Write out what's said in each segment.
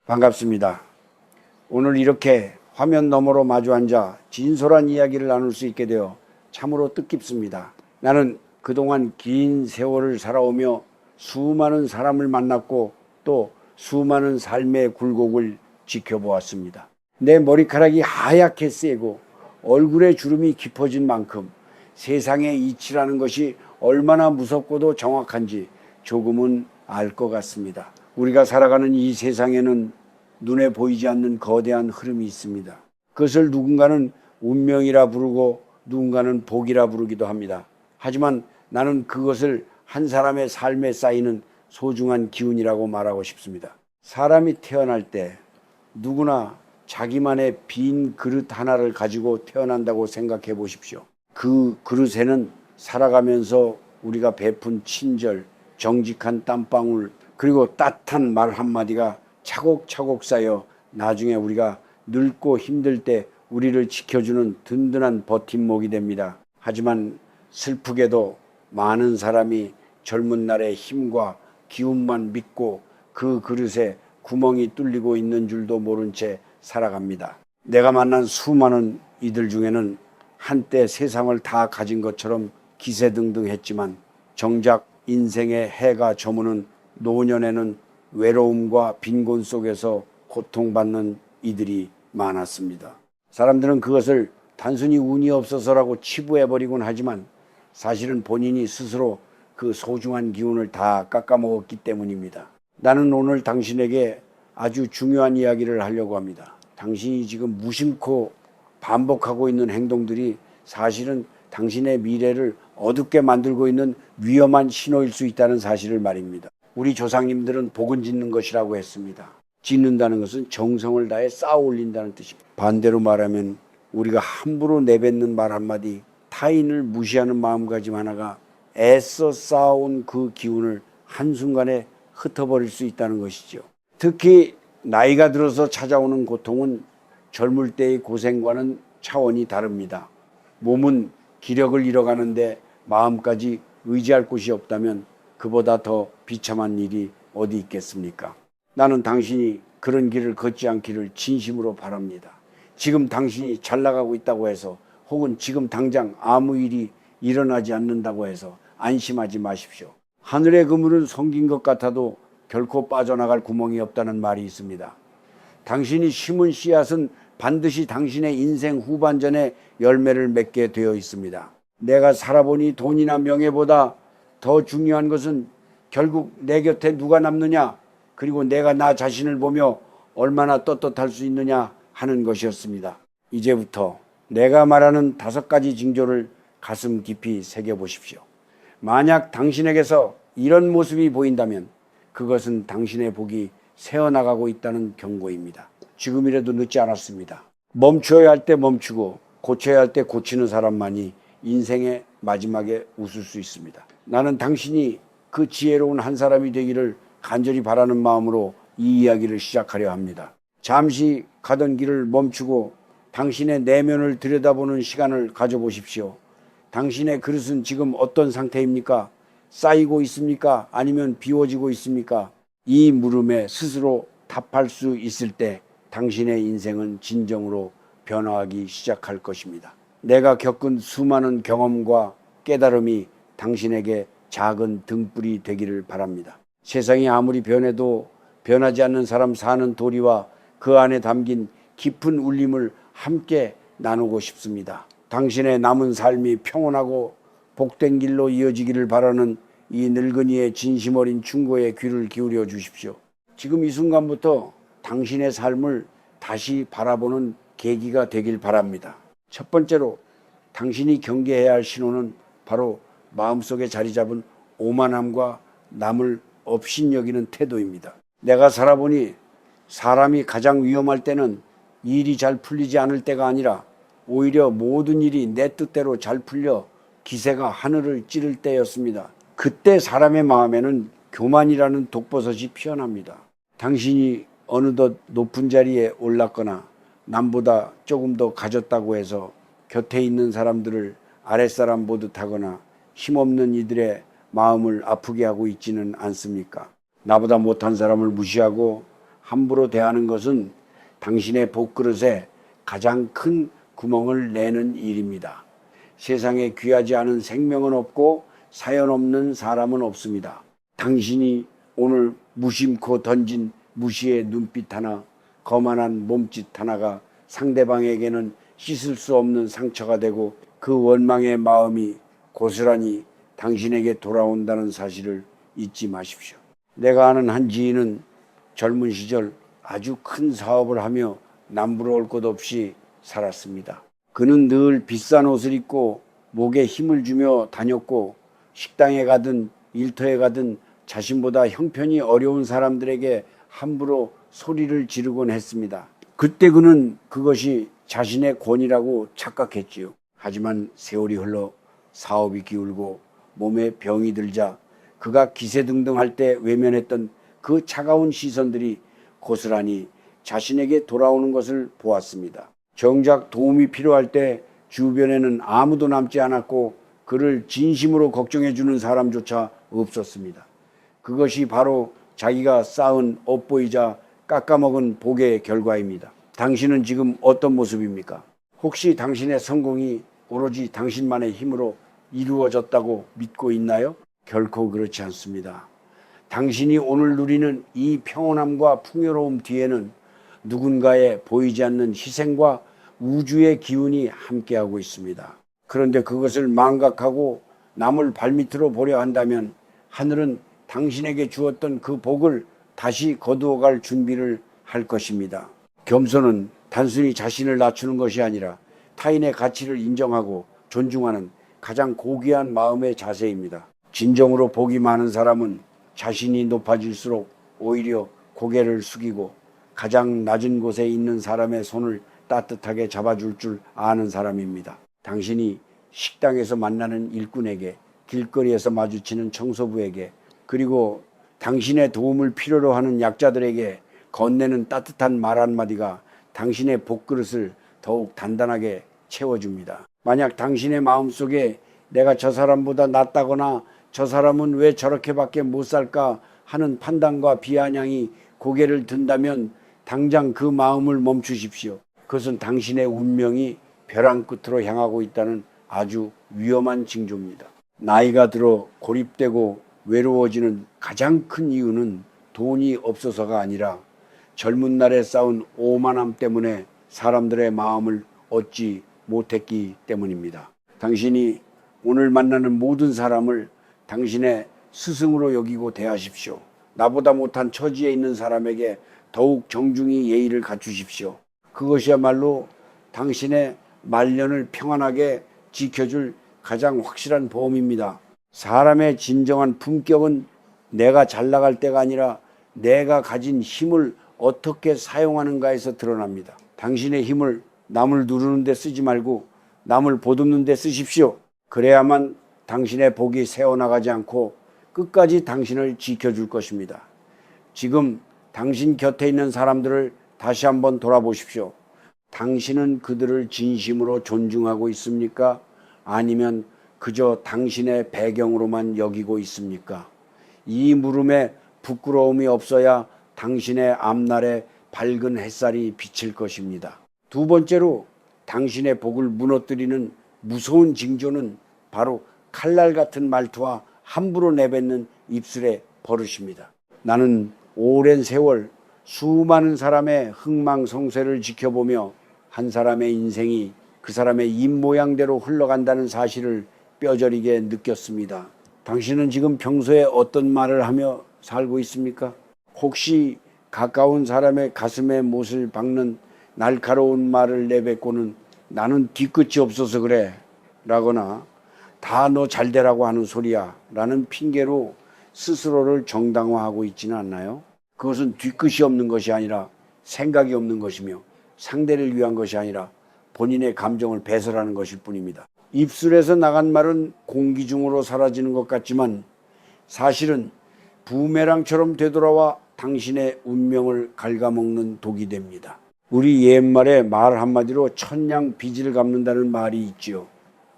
반갑습니다. 오늘 이렇게 화면 너머로 마주 앉아 진솔한 이야기를 나눌 수 있게 되어 참으로 뜻깊습니다. 나는 그동안 긴 세월을 살아오며 수많은 사람을 만났고 또 수많은 삶의 굴곡을 지켜보았습니다. 내 머리카락이 하얗게 세고 얼굴에 주름이 깊어진 만큼 세상의 이치라는 것이 얼마나 무섭고도 정확한지 조금은 알 것 같습니다. 우리가 살아가는 이 세상에는 눈에 보이지 않는 거대한 흐름이 있습니다. 그것을 누군가는 운명이라 부르고 누군가는 복이라 부르기도 합니다. 하지만 나는 그것을 한 사람의 삶에 쌓이는 소중한 기운이라고 말하고 싶습니다. 사람이 태어날 때 누구나 자기만의 빈 그릇 하나를 가지고 태어난다고 생각해 보십시오. 그 그릇에는 살아가면서 우리가 베푼 친절, 정직한 땀방울, 그리고 따뜻한 말 한마디가 차곡차곡 쌓여 나중에 우리가 늙고 힘들 때 우리를 지켜주는 든든한 버팀목이 됩니다. 하지만 슬프게도 많은 사람이 젊은 날의 힘과 기운만 믿고 그 그릇에 구멍이 뚫리고 있는 줄도 모른 채 살아갑니다. 내가 만난 수많은 이들 중에는 한때 세상을 다 가진 것처럼 기세등등했지만 정작 인생의 해가 저무는 노년에는 외로움과 빈곤 속에서 고통받는 이들이 많았습니다. 사람들은 그것을 단순히 운이 없어서라고 치부해버리곤 하지만 사실은 본인이 스스로 그 소중한 기운을 다 깎아먹었기 때문입니다. 나는 오늘 당신에게 아주 중요한 이야기를 하려고 합니다. 당신이 지금 무심코 반복하고 있는 행동들이 사실은 당신의 미래를 어둡게 만들고 있는 위험한 신호일 수 있다는 사실을 말입니다. 우리 조상님들은 복은 짓는 것이라고 했습니다. 짓는다는 것은 정성을 다해 쌓아 올린다는 뜻입니다. 반대로 말하면 우리가 함부로 내뱉는 말 한마디, 타인을 무시하는 마음가짐 하나가 애써 쌓아온 그 기운을 한순간에 흩어버릴 수 있다는 것이죠. 특히 나이가 들어서 찾아오는 고통은 젊을 때의 고생과는 차원이 다릅니다. 몸은 기력을 잃어가는데 마음까지 의지할 곳이 없다면 그보다 더 비참한 일이 어디 있겠습니까? 나는 당신이 그런 길을 걷지 않기를 진심으로 바랍니다. 지금 당신이 잘 나가고 있다고 해서 혹은 지금 당장 아무 일이 일어나지 않는다고 해서 안심하지 마십시오. 하늘의 그물은 성긴 것 같아도 결코 빠져나갈 구멍이 없다는 말이 있습니다. 당신이 심은 씨앗은 반드시 당신의 인생 후반전에 열매를 맺게 되어 있습니다. 내가 살아보니 돈이나 명예보다 더 중요한 것은 결국 내 곁에 누가 남느냐, 그리고 내가 나 자신을 보며 얼마나 떳떳할 수 있느냐 하는 것이었습니다. 이제부터 내가 말하는 5가지 징조를 가슴 깊이 새겨보십시오. 만약 당신에게서 이런 모습이 보인다면 그것은 당신의 복이 새어나가고 있다는 경고입니다. 지금이라도 늦지 않았습니다. 멈춰야 할 때 멈추고 고쳐야 할 때 고치는 사람만이 인생의 마지막에 웃을 수 있습니다. 나는 당신이 그 지혜로운 한 사람이 되기를 간절히 바라는 마음으로 이 이야기를 시작하려 합니다. 잠시 가던 길을 멈추고 당신의 내면을 들여다보는 시간을 가져보십시오. 당신의 그릇은 지금 어떤 상태입니까? 쌓이고 있습니까? 아니면 비워지고 있습니까? 이 물음에 스스로 답할 수 있을 때 당신의 인생은 진정으로 변화하기 시작할 것입니다. 내가 겪은 수많은 경험과 깨달음이 당신에게 작은 등불이 되기를 바랍니다. 세상이 아무리 변해도 변하지 않는 사람 사는 도리와 그 안에 담긴 깊은 울림을 함께 나누고 싶습니다. 당신의 남은 삶이 평온하고 복된 길로 이어지기를 바라는 이 늙은이의 진심 어린 충고에 귀를 기울여 주십시오. 지금 이 순간부터 당신의 삶을 다시 바라보는 계기가 되길 바랍니다. 첫 번째로 당신이 경계해야 할 신호는 바로 마음속에 자리 잡은 오만함과 남을 업신여기는 태도입니다. 내가 살아보니 사람이 가장 위험할 때는 일이 잘 풀리지 않을 때가 아니라 오히려 모든 일이 내 뜻대로 잘 풀려 기세가 하늘을 찌를 때였습니다. 그때 사람의 마음에는 교만이라는 독버섯이 피어납니다. 당신이 어느덧 높은 자리에 올랐거나 남보다 조금 더 가졌다고 해서 곁에 있는 사람들을 아랫사람 보듯 하거나 힘없는 이들의 마음을 아프게 하고 있지는 않습니까? 나보다 못한 사람을 무시하고 함부로 대하는 것은 당신의 복그릇에 가장 큰 구멍을 내는 일입니다. 세상에 귀하지 않은 생명은 없고 사연 없는 사람은 없습니다. 당신이 오늘 무심코 던진 무시의 눈빛 하나, 거만한 몸짓 하나가 상대방에게는 씻을 수 없는 상처가 되고 그 원망의 마음이 고스란히 당신에게 돌아온다는 사실을 잊지 마십시오. 내가 아는 한 지인은 젊은 시절 아주 큰 사업을 하며 남부러울 것 없이 살았습니다. 그는 늘 비싼 옷을 입고 목에 힘을 주며 다녔고 식당에 가든 일터에 가든 자신보다 형편이 어려운 사람들에게 함부로 소리를 지르곤 했습니다. 그때 그는 그것이 자신의 권위라고 착각했지요. 하지만 세월이 흘러 사업이 기울고 몸에 병이 들자 그가 기세등등할 때 외면했던 그 차가운 시선들이 고스란히 자신에게 돌아오는 것을 보았습니다. 정작 도움이 필요할 때 주변에는 아무도 남지 않았고 그를 진심으로 걱정해 주는 사람조차 없었습니다. 그것이 바로 자기가 쌓은 업보이자 깎아먹은 복의 결과입니다. 당신은 지금 어떤 모습입니까? 혹시 당신의 성공이 오로지 당신만의 힘으로 이루어졌다고 믿고 있나요? 결코 그렇지 않습니다. 당신이 오늘 누리는 이 평온함과 풍요로움 뒤에는 누군가의 보이지 않는 희생과 우주의 기운이 함께하고 있습니다. 그런데 그것을 망각하고 남을 발밑으로 보려 한다면 하늘은 당신에게 주었던 그 복을 다시 거두어갈 준비를 할 것입니다. 겸손은 단순히 자신을 낮추는 것이 아니라 타인의 가치를 인정하고 존중하는 가장 고귀한 마음의 자세입니다. 진정으로 복이 많은 사람은 자신이 높아질수록 오히려 고개를 숙이고 가장 낮은 곳에 있는 사람의 손을 따뜻하게 잡아줄 줄 아는 사람입니다. 당신이 식당에서 만나는 일꾼에게, 길거리에서 마주치는 청소부에게, 그리고 당신의 도움을 필요로 하는 약자들에게 건네는 따뜻한 말 한마디가 당신의 복그릇을 더욱 단단하게 채워줍니다. 만약 당신의 마음속에 내가 저 사람보다 낫다거나 저 사람은 왜 저렇게밖에 못 살까 하는 판단과 비아냥이 고개를 든다면 당장 그 마음을 멈추십시오. 그것은 당신의 운명이 벼랑 끝으로 향하고 있다는 아주 위험한 징조입니다. 나이가 들어 고립되고 외로워지는 가장 큰 이유는 돈이 없어서가 아니라 젊은 날에 쌓은 오만함 때문에 사람들의 마음을 얻지 못했기 때문입니다. 당신이 오늘 만나는 모든 사람을 당신의 스승으로 여기고 대하십시오. 나보다 못한 처지에 있는 사람에게 더욱 정중히 예의를 갖추십시오. 그것이야말로 당신의 말년을 평안하게 지켜줄 가장 확실한 보험입니다. 사람의 진정한 품격은 내가 잘 나갈 때가 아니라 내가 가진 힘을 어떻게 사용하는가에서 드러납니다. 당신의 힘을 남을 누르는 데 쓰지 말고 남을 보듬는 데 쓰십시오. 그래야만 당신의 복이 새어나가지 않고 끝까지 당신을 지켜줄 것입니다. 지금 당신 곁에 있는 사람들을 다시 한번 돌아보십시오. 당신은 그들을 진심으로 존중하고 있습니까? 아니면 그저 당신의 배경으로만 여기고 있습니까? 이 물음에 부끄러움이 없어야 당신의 앞날에 밝은 햇살이 비칠 것입니다. 두 번째로 당신의 복을 무너뜨리는 무서운 징조는 바로 칼날 같은 말투와 함부로 내뱉는 입술의 버릇입니다. 나는 오랜 세월 수많은 사람의 흥망성쇠를 지켜보며 한 사람의 인생이 그 사람의 입모양대로 흘러간다는 사실을 뼈저리게 느꼈습니다. 당신은 지금 평소에 어떤 말을 하며 살고 있습니까? 혹시 가까운 사람의 가슴에 못을 박는 날카로운 말을 내뱉고는 나는 뒤끝이 없어서 그래 라거나 다 너 잘되라고 하는 소리야 라는 핑계로 스스로를 정당화하고 있지는 않나요? 그것은 뒤끝이 없는 것이 아니라 생각이 없는 것이며 상대를 위한 것이 아니라 본인의 감정을 배설하는 것일 뿐입니다. 입술에서 나간 말은 공기 중으로 사라지는 것 같지만 사실은 부메랑처럼 되돌아와 당신의 운명을 갉아먹는 독이 됩니다. 우리 옛말에 말 한마디로 천냥 빚을 갚는다는 말이 있지요.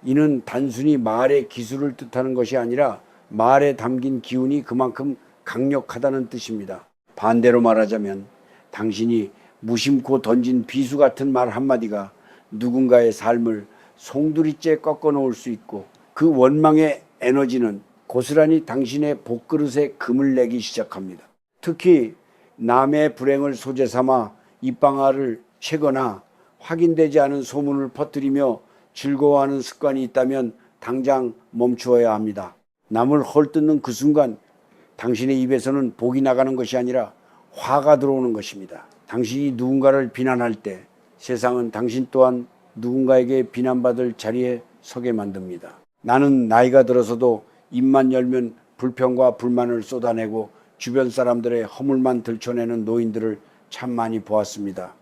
이는 단순히 말의 기술을 뜻하는 것이 아니라 말에 담긴 기운이 그만큼 강력하다는 뜻입니다. 반대로 말하자면 당신이 무심코 던진 비수 같은 말 한마디가 누군가의 삶을 송두리째 꺾어 놓을 수 있고, 그 원망의 에너지는 고스란히 당신의 복그릇에 금을 내기 시작합니다. 특히 남의 불행을 소재 삼아 입방아를 채거나 확인되지 않은 소문을 퍼뜨리며 즐거워하는 습관이 있다면 당장 멈추어야 합니다. 남을 헐뜯는 그 순간 당신의 입에서는 복이 나가는 것이 아니라 화가 들어오는 것입니다. 당신이 누군가를 비난할 때 세상은 당신 또한 누군가에게 비난받을 자리에 서게 만듭니다. 나는 나이가 들어서도 입만 열면 불평과 불만을 쏟아내고 주변 사람들의 허물만 들춰내는 노인들을 참 많이 보았습니다.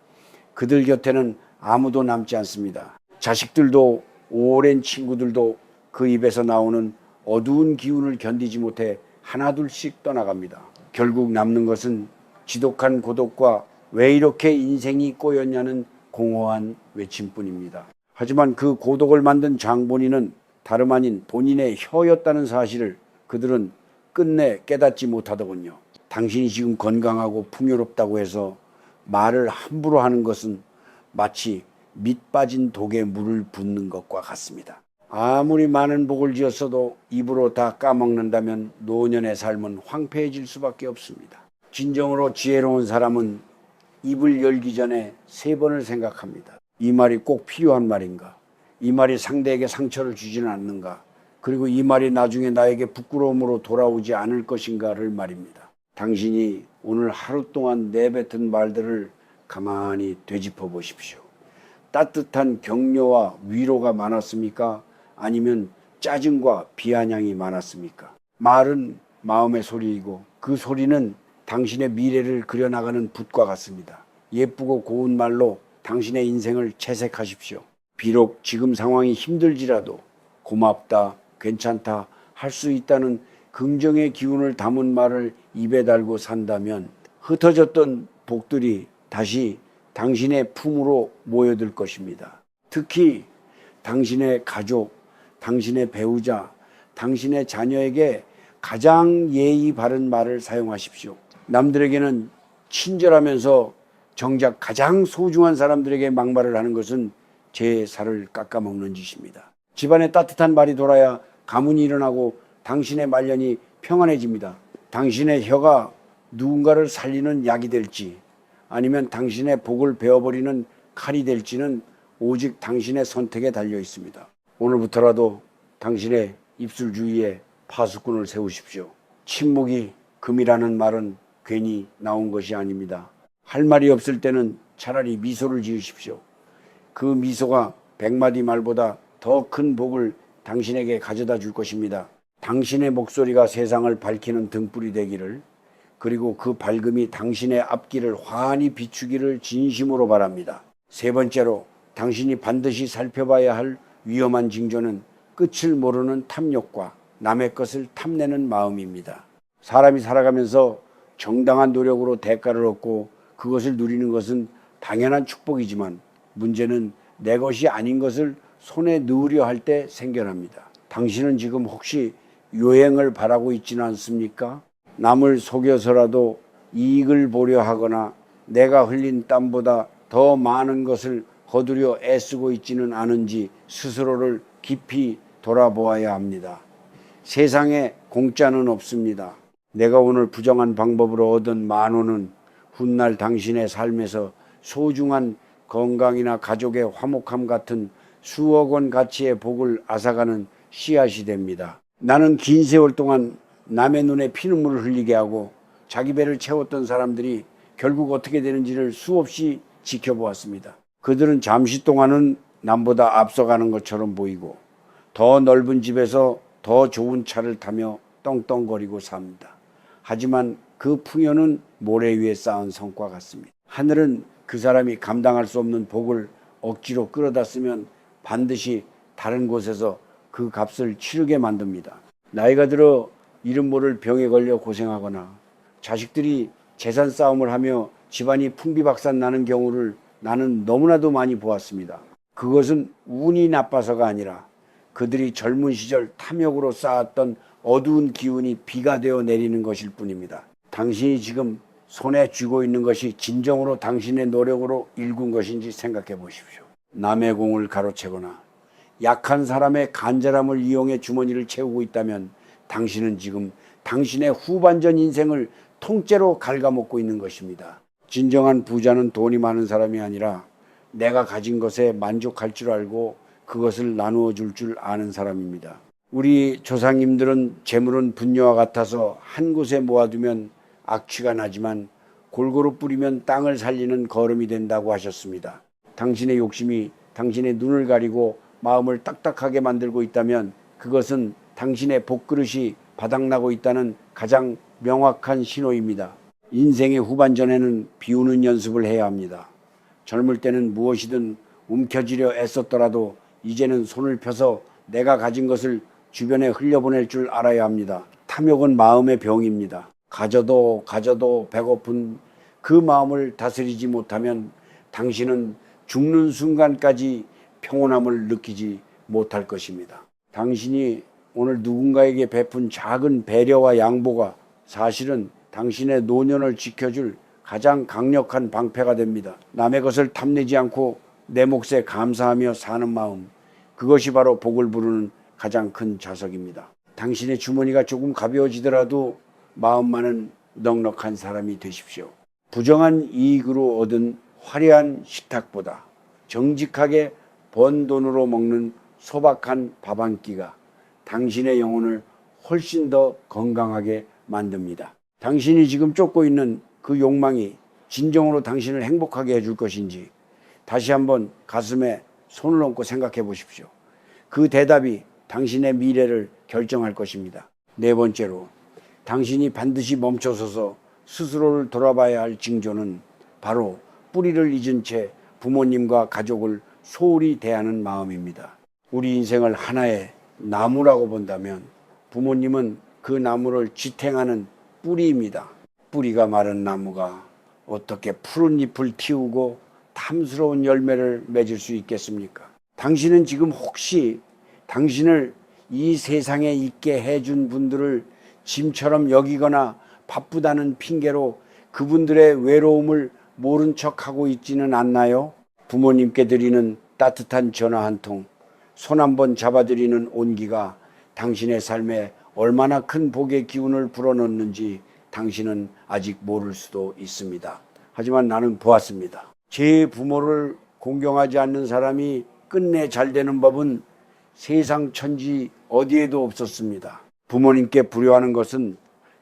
그들 곁에는 아무도 남지 않습니다. 자식들도 오랜 친구들도 그 입에서 나오는 어두운 기운을 견디지 못해 하나둘씩 떠나갑니다. 결국 남는 것은 지독한 고독과 왜 이렇게 인생이 꼬였냐는 공허한 외침뿐입니다. 하지만 그 고독을 만든 장본인은 다름 아닌 본인의 혀였다는 사실을 그들은 끝내 깨닫지 못하더군요. 당신이 지금 건강하고 풍요롭다고 해서 말을 함부로 하는 것은 마치 밑 빠진 독에 물을 붓는 것과 같습니다. 아무리 많은 복을 지었어도 입으로 다 까먹는다면 노년의 삶은 황폐해질 수밖에 없습니다. 진정으로 지혜로운 사람은 입을 열기 전에 3번을 생각합니다. 이 말이 꼭 필요한 말인가? 이 말이 상대에게 상처를 주지는 않는가? 그리고 이 말이 나중에 나에게 부끄러움으로 돌아오지 않을 것인가를 말입니다. 당신이 오늘 하루 동안 내뱉은 말들을 가만히 되짚어 보십시오. 따뜻한 격려와 위로가 많았습니까? 아니면 짜증과 비아냥이 많았습니까? 말은 마음의 소리이고 그 소리는 당신의 미래를 그려나가는 붓과 같습니다. 예쁘고 고운 말로 당신의 인생을 채색하십시오. 비록 지금 상황이 힘들지라도 고맙다, 괜찮다, 할 수 있다는 긍정의 기운을 담은 말을 입에 달고 산다면 흩어졌던 복들이 다시 당신의 품으로 모여들 것입니다. 특히 당신의 가족, 당신의 배우자, 당신의 자녀에게 가장 예의 바른 말을 사용하십시오. 남들에게는 친절하면서 정작 가장 소중한 사람들에게 막말을 하는 것은 제 살을 깎아먹는 짓입니다. 집안에 따뜻한 말이 돌아야 가문이 일어나고 당신의 말년이 평안해집니다. 당신의 혀가 누군가를 살리는 약이 될지 아니면 당신의 복을 베어버리는 칼이 될지는 오직 당신의 선택에 달려 있습니다. 오늘부터라도 당신의 입술 주위에 파수꾼을 세우십시오. 침묵이 금이라는 말은 괜히 나온 것이 아닙니다. 할 말이 없을 때는 차라리 미소를 지으십시오. 그 미소가 100마디 말보다 더 큰 복을 당신에게 가져다 줄 것입니다. 당신의 목소리가 세상을 밝히는 등불이 되기를, 그리고 그 밝음이 당신의 앞길을 환히 비추기를 진심으로 바랍니다. 3번째로, 당신이 반드시 살펴봐야 할 위험한 징조는 끝을 모르는 탐욕과 남의 것을 탐내는 마음입니다. 사람이 살아가면서 정당한 노력으로 대가를 얻고 그것을 누리는 것은 당연한 축복이지만 문제는 내 것이 아닌 것을 손에 넣으려 할 때 생겨납니다. 당신은 지금 혹시 요행을 바라고 있지는 않습니까? 남을 속여서라도 이익을 보려 하거나 내가 흘린 땀보다 더 많은 것을 거두려 애쓰고 있지는 않은지 스스로를 깊이 돌아보아야 합니다. 세상에 공짜는 없습니다. 내가 오늘 부정한 방법으로 얻은 10,000원은 훗날 당신의 삶에서 소중한 건강이나 가족의 화목함 같은 수억 원 가치의 복을 앗아가는 씨앗이 됩니다. 나는 긴 세월 동안 남의 눈에 피눈물을 흘리게 하고 자기 배를 채웠던 사람들이 결국 어떻게 되는지를 수없이 지켜보았습니다. 그들은 잠시 동안은 남보다 앞서가는 것처럼 보이고 더 넓은 집에서 더 좋은 차를 타며 떵떵거리고 삽니다. 하지만 그 풍요는 모래 위에 쌓은 성과 같습니다. 하늘은 그 사람이 감당할 수 없는 복을 억지로 끌어다 쓰면 반드시 다른 곳에서 그 값을 치르게 만듭니다. 나이가 들어 이름 모를 병에 걸려 고생하거나 자식들이 재산 싸움을 하며 집안이 풍비박산 나는 경우를 나는 너무나도 많이 보았습니다. 그것은 운이 나빠서가 아니라 그들이 젊은 시절 탐욕으로 쌓았던 어두운 기운이 비가 되어 내리는 것일 뿐입니다. 당신이 지금 손에 쥐고 있는 것이 진정으로 당신의 노력으로 일군 것인지 생각해 보십시오. 남의 공을 가로채거나 약한 사람의 간절함을 이용해 주머니를 채우고 있다면 당신은 지금 당신의 후반전 인생을 통째로 갉아먹고 있는 것입니다. 진정한 부자는 돈이 많은 사람이 아니라 내가 가진 것에 만족할 줄 알고 그것을 나누어 줄 줄 아는 사람입니다. 우리 조상님들은 재물은 분녀와 같아서 한 곳에 모아두면 악취가 나지만 골고루 뿌리면 땅을 살리는 거름이 된다고 하셨습니다. 당신의 욕심이 당신의 눈을 가리고 마음을 딱딱하게 만들고 있다면 그것은 당신의 복그릇이 바닥나고 있다는 가장 명확한 신호입니다. 인생의 후반전에는 비우는 연습을 해야 합니다. 젊을 때는 무엇이든 움켜쥐려 애썼더라도 이제는 손을 펴서 내가 가진 것을 주변에 흘려보낼 줄 알아야 합니다. 탐욕은 마음의 병입니다. 가져도 배고픈 그 마음을 다스리지 못하면 당신은 죽는 순간까지 평온함을 느끼지 못할 것입니다. 당신이 오늘 누군가에게 베푼 작은 배려와 양보가 사실은 당신의 노년을 지켜줄 가장 강력한 방패가 됩니다. 남의 것을 탐내지 않고 내 몫에 감사하며 사는 마음, 그것이 바로 복을 부르는 가장 큰 자석입니다. 당신의 주머니가 조금 가벼워지더라도 마음만은 넉넉한 사람이 되십시오. 부정한 이익으로 얻은 화려한 식탁보다 정직하게 번 돈으로 먹는 소박한 밥 한 끼가 당신의 영혼을 훨씬 더 건강하게 만듭니다. 당신이 지금 쫓고 있는 그 욕망이 진정으로 당신을 행복하게 해줄 것인지 다시 한번 가슴에 손을 얹고 생각해 보십시오. 그 대답이 당신의 미래를 결정할 것입니다. 네 번째로, 당신이 반드시 멈춰서서 스스로를 돌아봐야 할 징조는 바로 뿌리를 잊은 채 부모님과 가족을 소홀히 대하는 마음입니다. 우리 인생을 하나의 나무라고 본다면 부모님은 그 나무를 지탱하는 뿌리입니다. 뿌리가 마른 나무가 어떻게 푸른 잎을 틔우고 탐스러운 열매를 맺을 수 있겠습니까? 당신은 지금 혹시 당신을 이 세상에 있게 해준 분들을 짐처럼 여기거나 바쁘다는 핑계로 그분들의 외로움을 모른 척하고 있지는 않나요? 부모님께 드리는 따뜻한 전화 한 통, 손 한번 잡아드리는 온기가 당신의 삶에 얼마나 큰 복의 기운을 불어넣는지 당신은 아직 모를 수도 있습니다. 하지만 나는 보았습니다. 제 부모를 공경하지 않는 사람이 끝내 잘 되는 법은 세상 천지 어디에도 없었습니다. 부모님께 불효하는 것은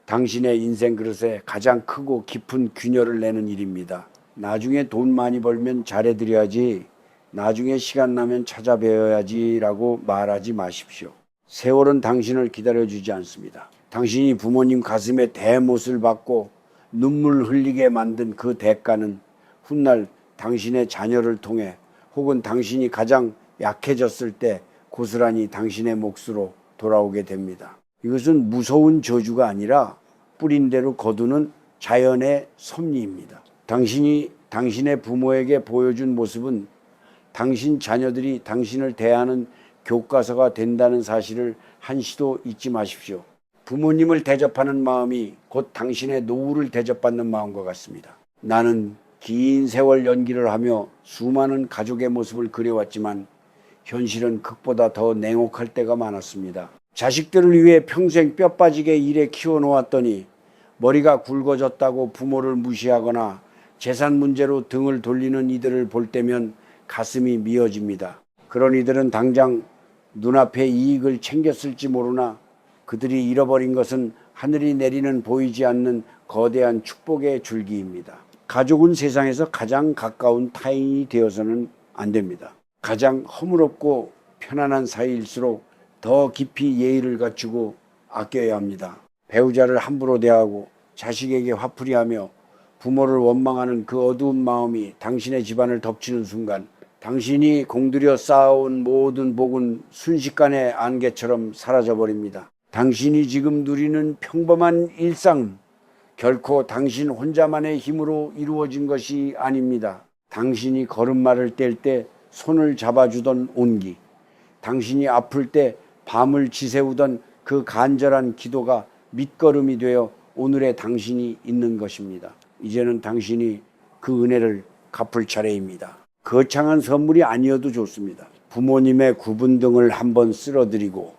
당신의 인생 그릇에 가장 크고 깊은 균열을 내는 일입니다. 나중에 돈 많이 벌면 잘해드려야지, 나중에 시간 나면 찾아뵈어야지 라고 말하지 마십시오. 세월은 당신을 기다려주지 않습니다. 당신이 부모님 가슴에 대못을 받고 눈물 흘리게 만든 그 대가는 훗날 당신의 자녀를 통해 혹은 당신이 가장 약해졌을 때 고스란히 당신의 몫으로 돌아오게 됩니다. 이것은 무서운 저주가 아니라 뿌린 대로 거두는 자연의 섭리입니다. 당신이 당신의 부모에게 보여준 모습은 당신 자녀들이 당신을 대하는 교과서가 된다는 사실을 한시도 잊지 마십시오. 부모님을 대접하는 마음이 곧 당신의 노후를 대접받는 마음과 같습니다. 나는 긴 세월 연기를 하며 수많은 가족의 모습을 그려왔지만 현실은 그보다 더 냉혹할 때가 많았습니다. 자식들을 위해 평생 뼈 빠지게 일해 키워놓았더니 머리가 굵어졌다고 부모를 무시하거나 재산 문제로 등을 돌리는 이들을 볼 때면 가슴이 미어집니다. 그런 이들은 당장 눈앞의 이익을 챙겼을지 모르나 그들이 잃어버린 것은 하늘이 내리는 보이지 않는 거대한 축복의 줄기입니다. 가족은 세상에서 가장 가까운 타인이 되어서는 안 됩니다. 가장 허물없고 편안한 사이일수록 더 깊이 예의를 갖추고 아껴야 합니다. 배우자를 함부로 대하고 자식에게 화풀이하며 부모를 원망하는 그 어두운 마음이 당신의 집안을 덮치는 순간 당신이 공들여 쌓아온 모든 복은 순식간에 안개처럼 사라져버립니다. 당신이 지금 누리는 평범한 일상은 결코 당신 혼자만의 힘으로 이루어진 것이 아닙니다. 당신이 걸음마를 뗄 때 손을 잡아주던 온기, 당신이 아플 때 밤을 지새우던 그 간절한 기도가 밑거름이 되어 오늘의 당신이 있는 것입니다. 이제는 당신이 그 은혜를 갚을 차례입니다. 거창한 선물이 아니어도 좋습니다. 부모님의 구분 등을 한번 쓸어드리고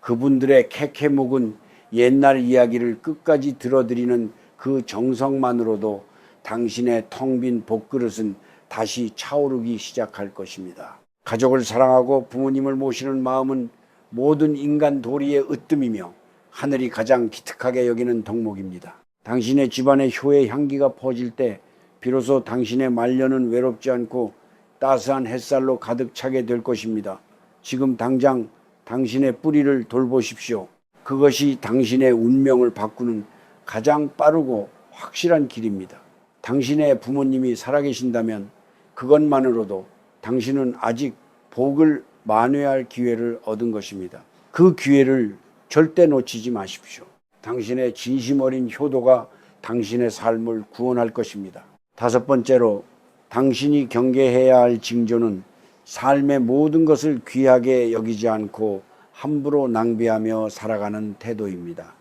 그분들의 캐캐 묵은 옛날 이야기를 끝까지 들어드리는 그 정성만으로도 당신의 텅 빈 복그릇은 다시 차오르기 시작할 것입니다. 가족을 사랑하고 부모님을 모시는 마음은 모든 인간 도리의 으뜸이며 하늘이 가장 기특하게 여기는 덕목입니다. 당신의 집안에 효의 향기가 퍼질 때 비로소 당신의 말년은 외롭지 않고 따스한 햇살로 가득 차게 될 것입니다. 지금 당장 당신의 뿌리를 돌보십시오. 그것이 당신의 운명을 바꾸는 가장 빠르고 확실한 길입니다. 당신의 부모님이 살아계신다면 그것만으로도 당신은 아직 복을 만회할 기회를 얻은 것입니다. 그 기회를 절대 놓치지 마십시오. 당신의 진심 어린 효도가 당신의 삶을 구원할 것입니다. 다섯 번째로 당신이 경계해야 할 징조는 삶의 모든 것을 귀하게 여기지 않고 함부로 낭비하며 살아가는 태도입니다.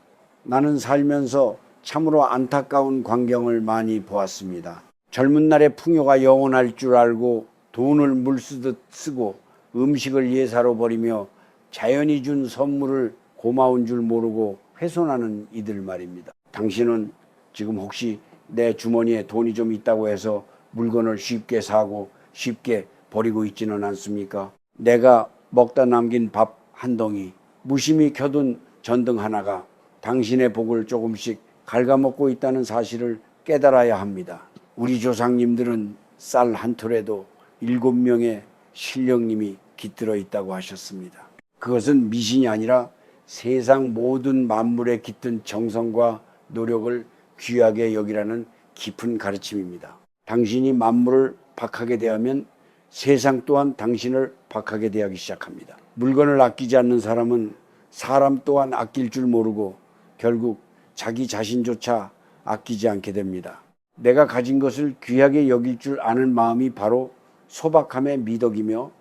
나는 살면서 참으로 안타까운 광경을 많이 보았습니다. 젊은 날의 풍요가 영원할 줄 알고 돈을 물쓰듯 쓰고 음식을 예사로 버리며 자연이 준 선물을 고마운 줄 모르고 훼손하는 이들 말입니다. 당신은 지금 혹시 내 주머니에 돈이 좀 있다고 해서 물건을 쉽게 사고 쉽게 버리고 있지는 않습니까? 내가 먹다 남긴 밥 한 덩이, 무심히 켜둔 전등 하나가 당신의 복을 조금씩 갉아먹고 있다는 사실을 깨달아야 합니다. 우리 조상님들은 쌀 한 톨에도 7명의 신령님이 깃들어 있다고 하셨습니다. 그것은 미신이 아니라 세상 모든 만물에 깃든 정성과 노력을 귀하게 여기라는 깊은 가르침입니다. 당신이 만물을 박하게 대하면 세상 또한 당신을 박하게 대하기 시작합니다. 물건을 아끼지 않는 사람은 사람 또한 아낄 줄 모르고 결국 자기 자신조차 아끼지 않게 됩니다. 내가 가진 것을 귀하게 여길 줄 아는 마음이 바로 소박함의 미덕이며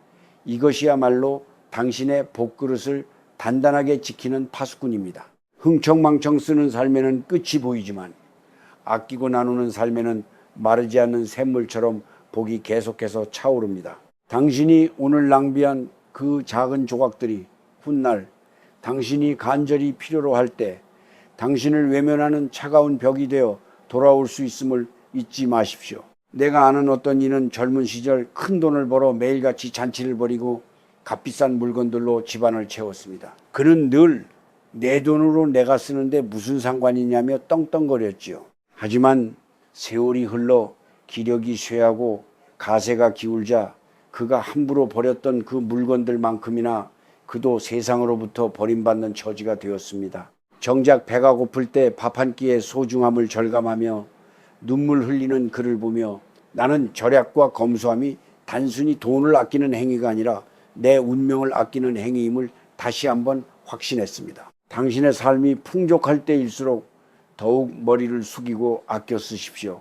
이것이야말로 당신의 복그릇을 단단하게 지키는 파수꾼입니다. 흥청망청 쓰는 삶에는 끝이 보이지만 아끼고 나누는 삶에는 마르지 않는 샘물처럼 복이 계속해서 차오릅니다. 당신이 오늘 낭비한 그 작은 조각들이 훗날 당신이 간절히 필요로 할 때 당신을 외면하는 차가운 벽이 되어 돌아올 수 있음을 잊지 마십시오. 내가 아는 어떤 이는 젊은 시절 큰 돈을 벌어 매일같이 잔치를 벌이고 값비싼 물건들로 집안을 채웠습니다. 그는 늘 내 돈으로 내가 쓰는데 무슨 상관이냐며 떵떵거렸지요. 하지만 세월이 흘러 기력이 쇠하고 가세가 기울자 그가 함부로 버렸던 그 물건들만큼이나 그도 세상으로부터 버림받는 처지가 되었습니다. 정작 배가 고플 때 밥 한 끼의 소중함을 절감하며 눈물 흘리는 그를 보며 나는 절약과 검소함이 단순히 돈을 아끼는 행위가 아니라 내 운명을 아끼는 행위임을 다시 한번 확신했습니다. 당신의 삶이 풍족할 때일수록 더욱 머리를 숙이고 아껴 쓰십시오.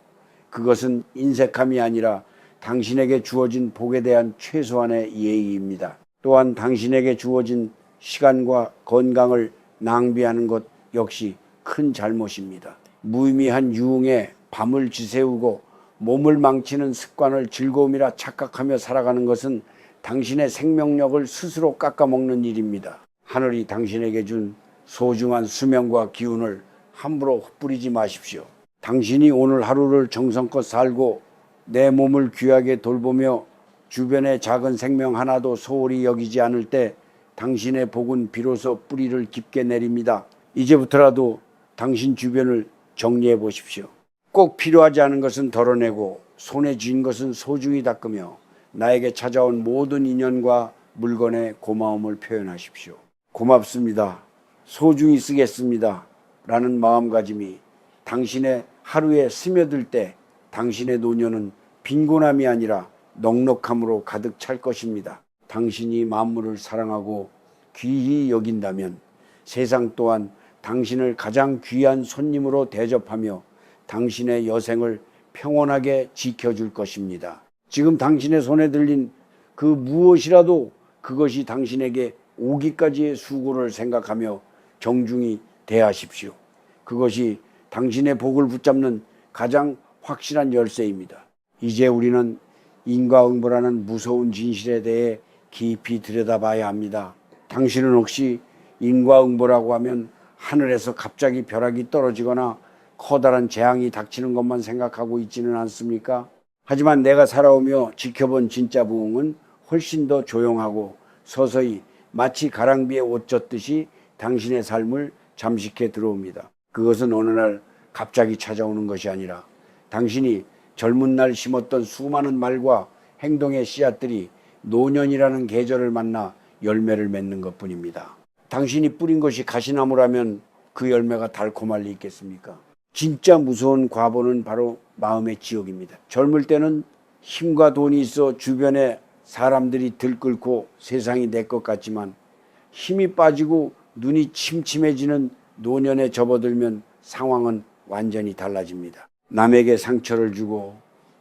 그것은 인색함이 아니라 당신에게 주어진 복에 대한 최소한의 예의입니다. 또한 당신에게 주어진 시간과 건강을 낭비하는 것 역시 큰 잘못입니다. 무의미한 유흥에 밤을 지새우고 몸을 망치는 습관을 즐거움이라 착각하며 살아가는 것은 당신의 생명력을 스스로 깎아먹는 일입니다. 하늘이 당신에게 준 소중한 수명과 기운을 함부로 흩뿌리지 마십시오. 당신이 오늘 하루를 정성껏 살고 내 몸을 귀하게 돌보며 주변의 작은 생명 하나도 소홀히 여기지 않을 때 당신의 복은 비로소 뿌리를 깊게 내립니다. 이제부터라도 당신 주변을 정리해 보십시오. 꼭 필요하지 않은 것은 덜어내고 손에 쥔 것은 소중히 닦으며 나에게 찾아온 모든 인연과 물건에 고마움을 표현하십시오. 고맙습니다. 소중히 쓰겠습니다. 라는 마음가짐이 당신의 하루에 스며들 때 당신의 노년은 빈곤함이 아니라 넉넉함으로 가득 찰 것입니다. 당신이 만물을 사랑하고 귀히 여긴다면 세상 또한 당신을 가장 귀한 손님으로 대접하며 당신의 여생을 평온하게 지켜줄 것입니다. 지금 당신의 손에 들린 그 무엇이라도 그것이 당신에게 오기까지의 수고를 생각하며 정중히 대하십시오. 그것이 당신의 복을 붙잡는 가장 확실한 열쇠입니다. 이제 우리는 인과응보라는 무서운 진실에 대해 깊이 들여다봐야 합니다. 당신은 혹시 인과응보라고 하면 하늘에서 갑자기 벼락이 떨어지거나 커다란 재앙이 닥치는 것만 생각하고 있지는 않습니까? 하지만 내가 살아오며 지켜본 진짜 부흥은 훨씬 더 조용하고 서서히 마치 가랑비에 옷 젖듯이 당신의 삶을 잠식해 들어옵니다. 그것은 어느 날 갑자기 찾아오는 것이 아니라 당신이 젊은 날 심었던 수많은 말과 행동의 씨앗들이 노년이라는 계절을 만나 열매를 맺는 것뿐입니다. 당신이 뿌린 것이 가시나무라면 그 열매가 달콤할 리 있겠습니까? 진짜 무서운 과보는 바로 마음의 지옥입니다. 젊을 때는 힘과 돈이 있어 주변에 사람들이 들끓고 세상이 내 것 같지만 힘이 빠지고 눈이 침침해지는 노년에 접어들면 상황은 완전히 달라집니다. 남에게 상처를 주고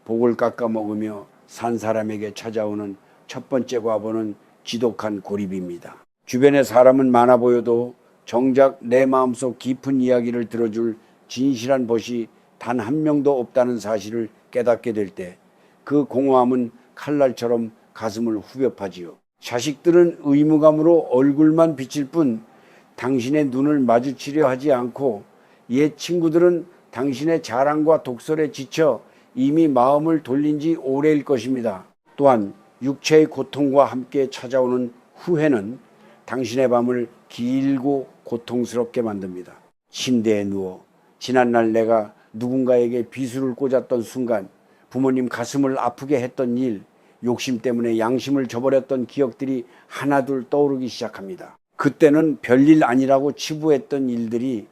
복을 깎아 먹으며 산 사람에게 찾아오는 첫 번째 과보는 지독한 고립입니다. 주변에 사람은 많아 보여도 정작 내 마음속 깊은 이야기를 들어줄 진실한 벗이 단 한 명도 없다는 사실을 깨닫게 될 때 그 공허함은 칼날처럼 가슴을 후벼파지요. 자식들은 의무감으로 얼굴만 비칠 뿐 당신의 눈을 마주치려 하지 않고 옛 친구들은 당신의 자랑과 독설에 지쳐 이미 마음을 돌린 지 오래일 것입니다. 또한 육체의 고통과 함께 찾아오는 후회는 당신의 밤을 길고 고통스럽게 만듭니다. 침대에 누워 지난날 내가 누군가에게 비수를 꽂았던 순간, 부모님 가슴을 아프게 했던 일, 욕심 때문에 양심을 저버렸던 기억들이 하나둘 떠오르기 시작합니다. 그때는 별일 아니라고 치부했던 일들이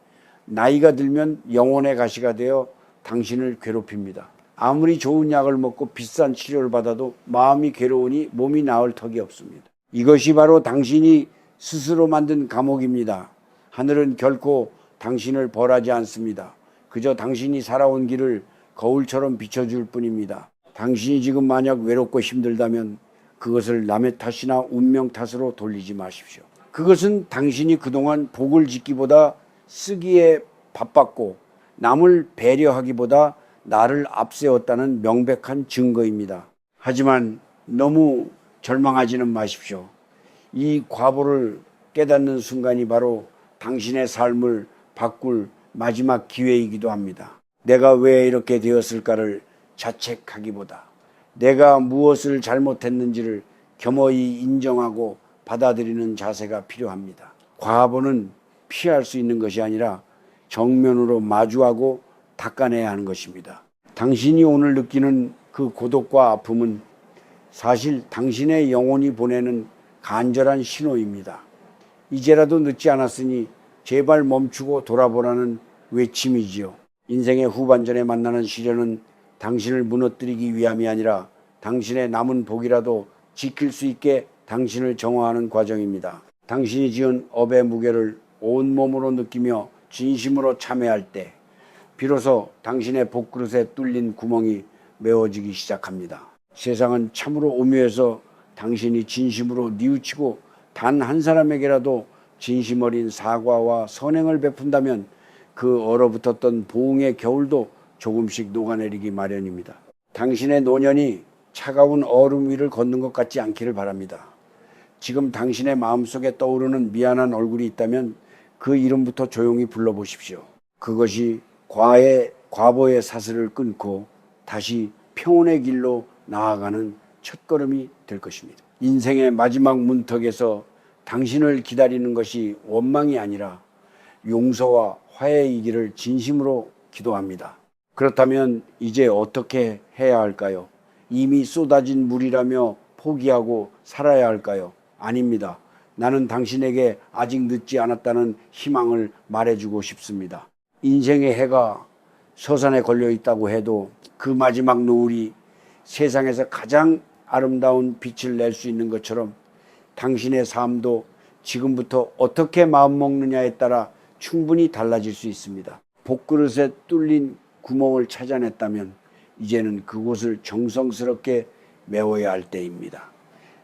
나이가 들면 영혼의 가시가 되어 당신을 괴롭힙니다. 아무리 좋은 약을 먹고 비싼 치료를 받아도 마음이 괴로우니 몸이 나을 턱이 없습니다. 이것이 바로 당신이 스스로 만든 감옥입니다. 하늘은 결코 당신을 벌하지 않습니다. 그저 당신이 살아온 길을 거울처럼 비춰줄 뿐입니다. 당신이 지금 만약 외롭고 힘들다면 그것을 남의 탓이나 운명 탓으로 돌리지 마십시오. 그것은 당신이 그동안 복을 짓기보다 쓰기에 바빴고 남을 배려하기보다 나를 앞세웠다는 명백한 증거입니다. 하지만 너무 절망하지는 마십시오. 이 과보를 깨닫는 순간이 바로 당신의 삶을 바꿀 마지막 기회이기도 합니다. 내가 왜 이렇게 되었을까를 자책하기보다 내가 무엇을 잘못했는지를 겸허히 인정하고 받아들이는 자세가 필요합니다. 과보는 피할 수 있는 것이 아니라 정면으로 마주하고 닦아내야 하는 것입니다. 당신이 오늘 느끼는 그 고독과 아픔은 사실 당신의 영혼이 보내는 간절한 신호입니다. 이제라도 늦지 않았으니 제발 멈추고 돌아보라는 외침이지요. 인생의 후반전에 만나는 시련은 당신을 무너뜨리기 위함이 아니라 당신의 남은 복이라도 지킬 수 있게 당신을 정화하는 과정입니다. 당신이 지은 업의 무게를 온몸으로 느끼며 진심으로 참회할 때 비로소 당신의 복그릇에 뚫린 구멍이 메워지기 시작합니다. 세상은 참으로 오묘해서 당신이 진심으로 뉘우치고 단 한 사람에게라도 진심 어린 사과와 선행을 베푼다면 그 얼어붙었던 보응의 겨울도 조금씩 녹아내리기 마련입니다. 당신의 노년이 차가운 얼음 위를 걷는 것 같지 않기를 바랍니다. 지금 당신의 마음속에 떠오르는 미안한 얼굴이 있다면 그 이름부터 조용히 불러보십시오. 그것이 과보의 사슬을 끊고 다시 평온의 길로 나아가는 첫걸음이 될 것입니다. 인생의 마지막 문턱에서 당신을 기다리는 것이 원망이 아니라 용서와 화해이기를 진심으로 기도합니다. 그렇다면 이제 어떻게 해야 할까요? 이미 쏟아진 물이라며 포기하고 살아야 할까요? 아닙니다. 나는 당신에게 아직 늦지 않았다는 희망을 말해주고 싶습니다. 인생의 해가 서산에 걸려 있다고 해도 그 마지막 노을이 세상에서 가장 아름다운 빛을 낼 수 있는 것처럼 당신의 삶도 지금부터 어떻게 마음먹느냐에 따라 충분히 달라질 수 있습니다. 복그릇에 뚫린 구멍을 찾아냈다면 이제는 그곳을 정성스럽게 메워야 할 때입니다.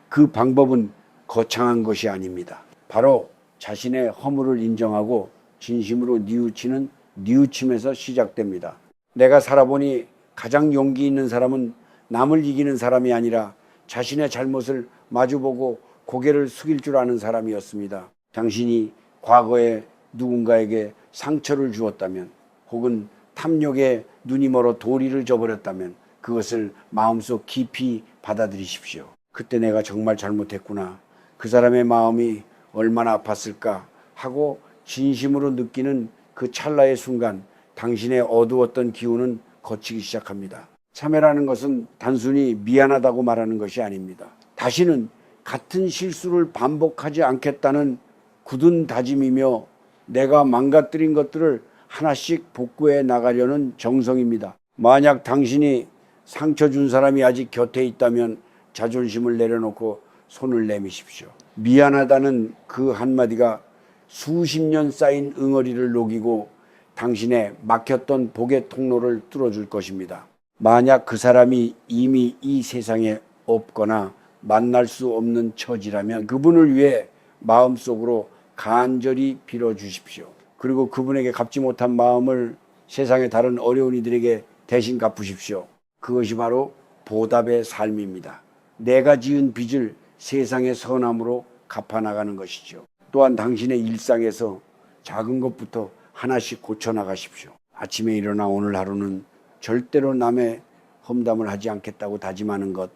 그 방법은 거창한 것이 아닙니다. 바로 자신의 허물을 인정하고 진심으로 뉘우치는 뉘우침에서 시작됩니다. 내가 살아보니 가장 용기 있는 사람은 남을 이기는 사람이 아니라 자신의 잘못을 마주보고 고개를 숙일 줄 아는 사람이었습니다. 당신이 과거에 누군가에게 상처를 주었다면, 혹은 탐욕에 눈이 멀어 도리를 저버렸다면 그것을 마음속 깊이 받아들이십시오. 그때 내가 정말 잘못했구나, 그 사람의 마음이 얼마나 아팠을까 하고 진심으로 느끼는 그 찰나의 순간 당신의 어두웠던 기운은 걷히기 시작합니다. 참회라는 것은 단순히 미안하다고 말하는 것이 아닙니다. 다시는 같은 실수를 반복하지 않겠다는 굳은 다짐이며 내가 망가뜨린 것들을 하나씩 복구해 나가려는 정성입니다. 만약 당신이 상처 준 사람이 아직 곁에 있다면 자존심을 내려놓고 손을 내미십시오. 미안하다는 그 한마디가 수십 년 쌓인 응어리를 녹이고 당신의 막혔던 복의 통로를 뚫어줄 것입니다. 만약 그 사람이 이미 이 세상에 없거나 만날 수 없는 처지라면 그분을 위해 마음속으로 간절히 빌어주십시오. 그리고 그분에게 갚지 못한 마음을 세상의 다른 어려운 이들에게 대신 갚으십시오. 그것이 바로 보답의 삶입니다. 내가 지은 빚을 세상의 선함으로 갚아나가는 것이죠. 또한 당신의 일상에서 작은 것부터 하나씩 고쳐나가십시오. 아침에 일어나 오늘 하루는 절대로 남의 험담을 하지 않겠다고 다짐하는 것,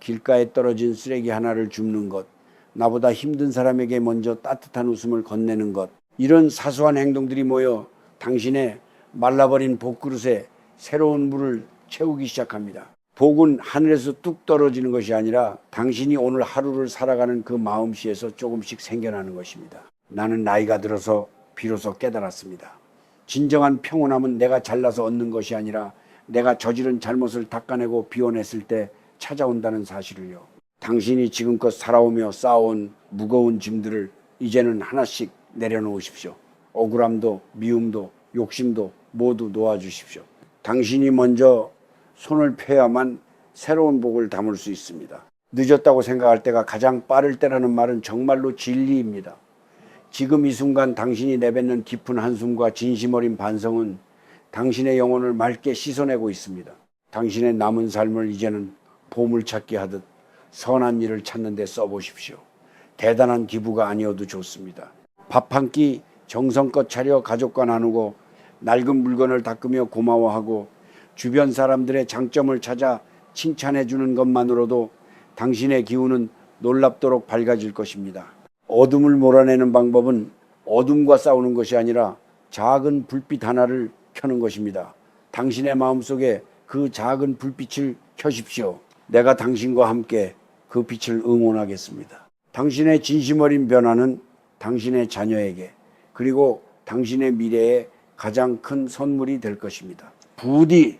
길가에 떨어진 쓰레기 하나를 줍는 것, 나보다 힘든 사람에게 먼저 따뜻한 웃음을 건네는 것, 이런 사소한 행동들이 모여 당신의 말라버린 복그릇에 새로운 물을 채우기 시작합니다. 복은 하늘에서 뚝 떨어지는 것이 아니라 당신이 오늘 하루를 살아가는 그 마음씨에서 조금씩 생겨나는 것입니다. 나는 나이가 들어서 비로소 깨달았습니다. 진정한 평온함은 내가 잘나서 얻는 것이 아니라 내가 저지른 잘못을 닦아내고 비워냈을 때 찾아온다는 사실을요. 당신이 지금껏 살아오며 쌓아온 무거운 짐들을 이제는 하나씩 내려놓으십시오. 억울함도 미움도 욕심도 모두 놓아주십시오. 당신이 먼저 손을 펴야만 새로운 복을 담을 수 있습니다. 늦었다고 생각할 때가 가장 빠를 때라는 말은 정말로 진리입니다. 지금 이 순간 당신이 내뱉는 깊은 한숨과 진심 어린 반성은 당신의 영혼을 맑게 씻어내고 있습니다. 당신의 남은 삶을 이제는 보물찾기 하듯 선한 일을 찾는 데 써보십시오. 대단한 기부가 아니어도 좋습니다. 밥 한 끼 정성껏 차려 가족과 나누고 낡은 물건을 닦으며 고마워하고 주변 사람들의 장점을 찾아 칭찬해 주는 것만으로도 당신의 기운은 놀랍도록 밝아질 것입니다. 어둠을 몰아내는 방법은 어둠과 싸우는 것이 아니라 작은 불빛 하나를 켜는 것입니다. 당신의 마음속에 그 작은 불빛을 켜십시오. 내가 당신과 함께 그 빛을 응원하겠습니다. 당신의 진심 어린 변화는 당신의 자녀에게 그리고 당신의 미래에 가장 큰 선물이 될 것입니다. 부디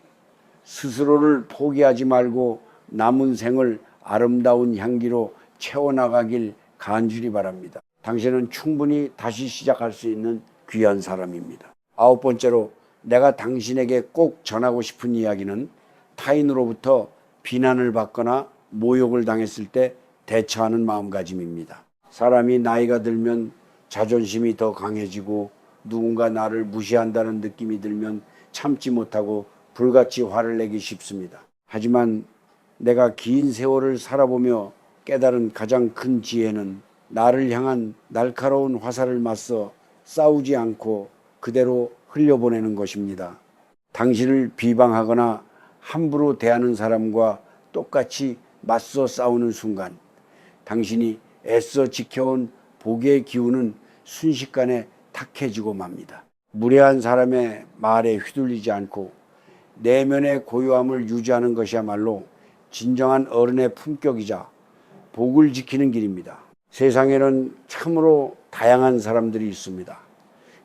스스로를 포기하지 말고 남은 생을 아름다운 향기로 채워나가길 간절히 바랍니다. 당신은 충분히 다시 시작할 수 있는 귀한 사람입니다. 9번째로 내가 당신에게 꼭 전하고 싶은 이야기는 타인으로부터 비난을 받거나 모욕을 당했을 때 대처하는 마음가짐입니다. 사람이 나이가 들면 자존심이 더 강해지고 누군가 나를 무시한다는 느낌이 들면 참지 못하고 불같이 화를 내기 쉽습니다. 하지만 내가 긴 세월을 살아보며 깨달은 가장 큰 지혜는 나를 향한 날카로운 화살을 맞서 싸우지 않고 그대로 흘려보내는 것입니다. 당신을 비방하거나 함부로 대하는 사람과 똑같이 맞서 싸우는 순간 당신이 애써 지켜온 복의 기운은 순식간에 탁해지고 맙니다. 무례한 사람의 말에 휘둘리지 않고 내면의 고요함을 유지하는 것이야말로 진정한 어른의 품격이자 복을 지키는 길입니다. 세상에는 참으로 다양한 사람들이 있습니다.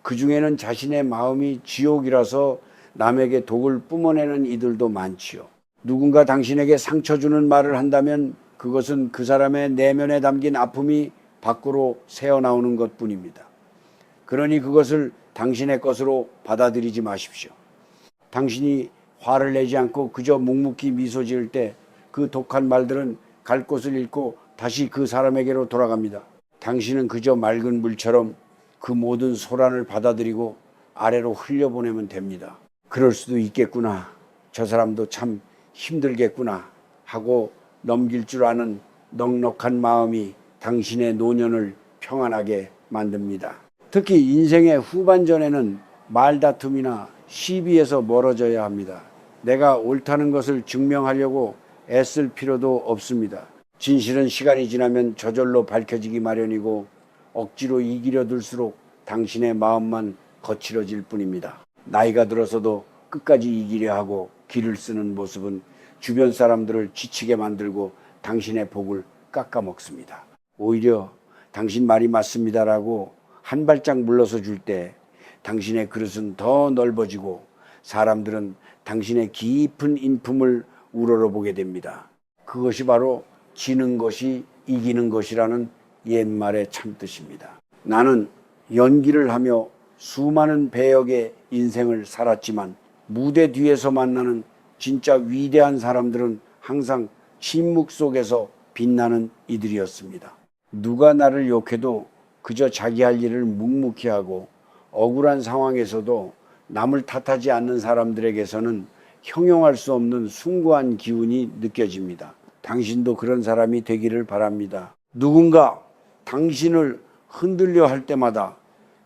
그 중에는 자신의 마음이 지옥이라서 남에게 독을 뿜어내는 이들도 많지요. 누군가 당신에게 상처 주는 말을 한다면 그것은 그 사람의 내면에 담긴 아픔이 밖으로 새어나오는 것뿐입니다. 그러니 그것을 당신의 것으로 받아들이지 마십시오. 당신이 화를 내지 않고 그저 묵묵히 미소 지을 때 그 독한 말들은 갈 곳을 잃고 다시 그 사람에게로 돌아갑니다. 당신은 그저 맑은 물처럼 그 모든 소란을 받아들이고 아래로 흘려보내면 됩니다. 그럴 수도 있겠구나. 저 사람도 참 힘들겠구나 하고 넘길 줄 아는 넉넉한 마음이 당신의 노년을 평안하게 만듭니다. 특히 인생의 후반전에는 말다툼이나 시비에서 멀어져야 합니다. 내가 옳다는 것을 증명하려고 애쓸 필요도 없습니다. 진실은 시간이 지나면 저절로 밝혀지기 마련이고 억지로 이기려 들수록 당신의 마음만 거칠어질 뿐입니다. 나이가 들어서도 끝까지 이기려 하고 기를 쓰는 모습은 주변 사람들을 지치게 만들고 당신의 복을 깎아먹습니다. 오히려 당신 말이 맞습니다라고 한 발짝 물러서 줄 때 당신의 그릇은 더 넓어지고 사람들은 당신의 깊은 인품을 우러러보게 됩니다. 그것이 바로 지는 것이 이기는 것이라는 옛말의 참뜻입니다. 나는 연기를 하며 수많은 배역의 인생을 살았지만 무대 뒤에서 만나는 진짜 위대한 사람들은 항상 침묵 속에서 빛나는 이들이었습니다. 누가 나를 욕해도 그저 자기 할 일을 묵묵히 하고 억울한 상황에서도 남을 탓하지 않는 사람들에게서는 형용할 수 없는 숭고한 기운이 느껴집니다. 당신도 그런 사람이 되기를 바랍니다. 누군가 당신을 흔들려 할 때마다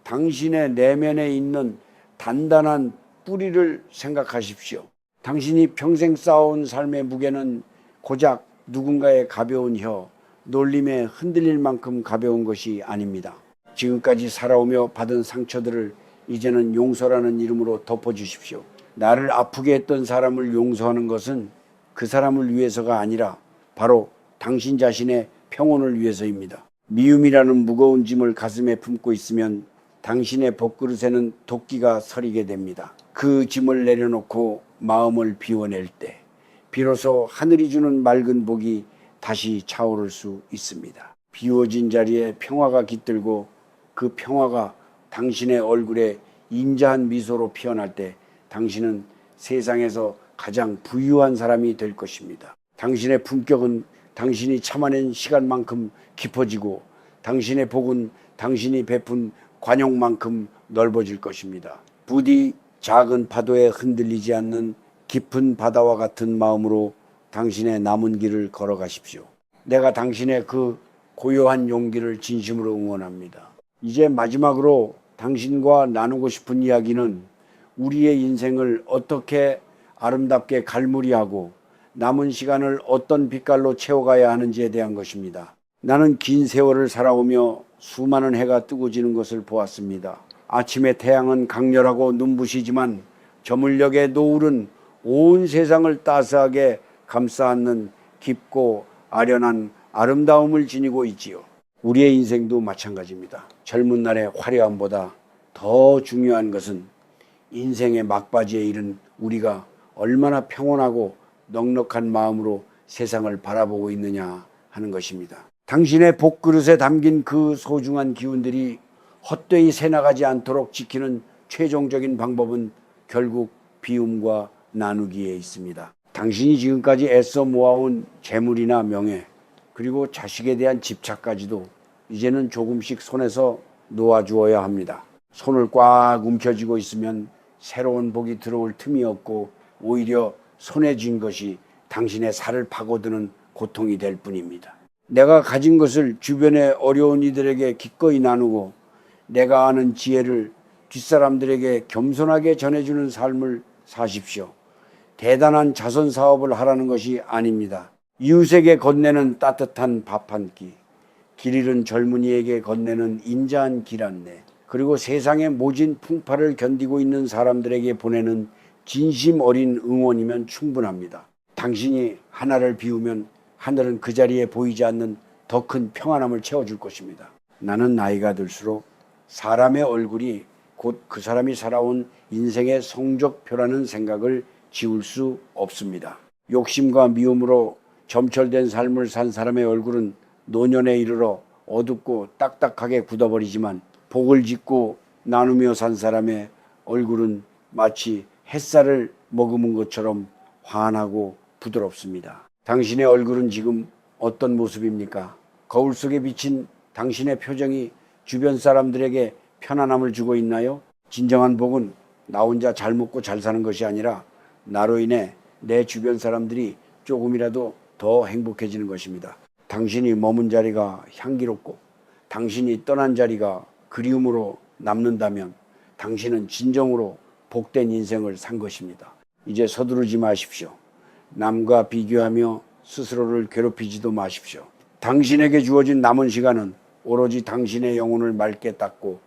당신의 내면에 있는 단단한 뿌리를 생각하십시오. 당신이 평생 쌓아온 삶의 무게는 고작 누군가의 가벼운 혀, 놀림에 흔들릴 만큼 가벼운 것이 아닙니다. 지금까지 살아오며 받은 상처들을 이제는 용서라는 이름으로 덮어주십시오. 나를 아프게 했던 사람을 용서하는 것은 그 사람을 위해서가 아니라 바로 당신 자신의 평온을 위해서입니다. 미움이라는 무거운 짐을 가슴에 품고 있으면 당신의 밥그릇에는 도끼가 서리게 됩니다. 그 짐을 내려놓고 마음을 비워낼 때 비로소 하늘이 주는 맑은 복이 다시 차오를 수 있습니다. 비워진 자리에 평화가 깃들고 그 평화가 당신의 얼굴에 인자한 미소로 피어날 때 당신은 세상에서 가장 부유한 사람이 될 것입니다. 당신의 품격은 당신이 참아낸 시간만큼 깊어지고 당신의 복은 당신이 베푼 관용만큼 넓어질 것입니다. 부디 작은 파도에 흔들리지 않는 깊은 바다와 같은 마음으로 당신의 남은 길을 걸어가십시오. 내가 당신의 그 고요한 용기를 진심으로 응원합니다. 이제 마지막으로 당신과 나누고 싶은 이야기는 우리의 인생을 어떻게 아름답게 갈무리하고 남은 시간을 어떤 빛깔로 채워가야 하는지에 대한 것입니다. 나는 긴 세월을 살아오며 수많은 해가 뜨고 지는 것을 보았습니다. 아침의 태양은 강렬하고 눈부시지만 저물녘의 노을은 온 세상을 따스하게 감싸 안는 깊고 아련한 아름다움을 지니고 있지요. 우리의 인생도 마찬가지입니다. 젊은 날의 화려함보다 더 중요한 것은 인생의 막바지에 이른 우리가 얼마나 평온하고 넉넉한 마음으로 세상을 바라보고 있느냐 하는 것입니다. 당신의 복그릇에 담긴 그 소중한 기운들이 헛되이 새나가지 않도록 지키는 최종적인 방법은 결국 비움과 나누기에 있습니다. 당신이 지금까지 애써 모아온 재물이나 명예 그리고 자식에 대한 집착까지도 이제는 조금씩 손에서 놓아주어야 합니다. 손을 꽉 움켜쥐고 있으면 새로운 복이 들어올 틈이 없고 오히려 손에 쥔 것이 당신의 살을 파고드는 고통이 될 뿐입니다. 내가 가진 것을 주변의 어려운 이들에게 기꺼이 나누고 내가 아는 지혜를 뒷사람들에게 겸손하게 전해주는 삶을 사십시오. 대단한 자선 사업을 하라는 것이 아닙니다. 이웃에게 건네는 따뜻한 밥 한 끼, 길 잃은 젊은이에게 건네는 인자한 길 안내, 그리고 세상의 모진 풍파를 견디고 있는 사람들에게 보내는 진심 어린 응원이면 충분합니다. 당신이 하나를 비우면 하늘은 그 자리에 보이지 않는 더 큰 평안함을 채워줄 것입니다. 나는 나이가 들수록 사람의 얼굴이 곧 그 사람이 살아온 인생의 성적표라는 생각을 지울 수 없습니다. 욕심과 미움으로 점철된 삶을 산 사람의 얼굴은 노년에 이르러 어둡고 딱딱하게 굳어버리지만 복을 짓고 나누며 산 사람의 얼굴은 마치 햇살을 머금은 것처럼 환하고 부드럽습니다. 당신의 얼굴은 지금 어떤 모습입니까? 거울 속에 비친 당신의 표정이 주변 사람들에게 편안함을 주고 있나요? 진정한 복은 나 혼자 잘 먹고 잘 사는 것이 아니라 나로 인해 내 주변 사람들이 조금이라도 더 행복해지는 것입니다. 당신이 머문 자리가 향기롭고 당신이 떠난 자리가 그리움으로 남는다면 당신은 진정으로 복된 인생을 산 것입니다. 이제 서두르지 마십시오. 남과 비교하며 스스로를 괴롭히지도 마십시오. 당신에게 주어진 남은 시간은 오로지 당신의 영혼을 맑게 닦고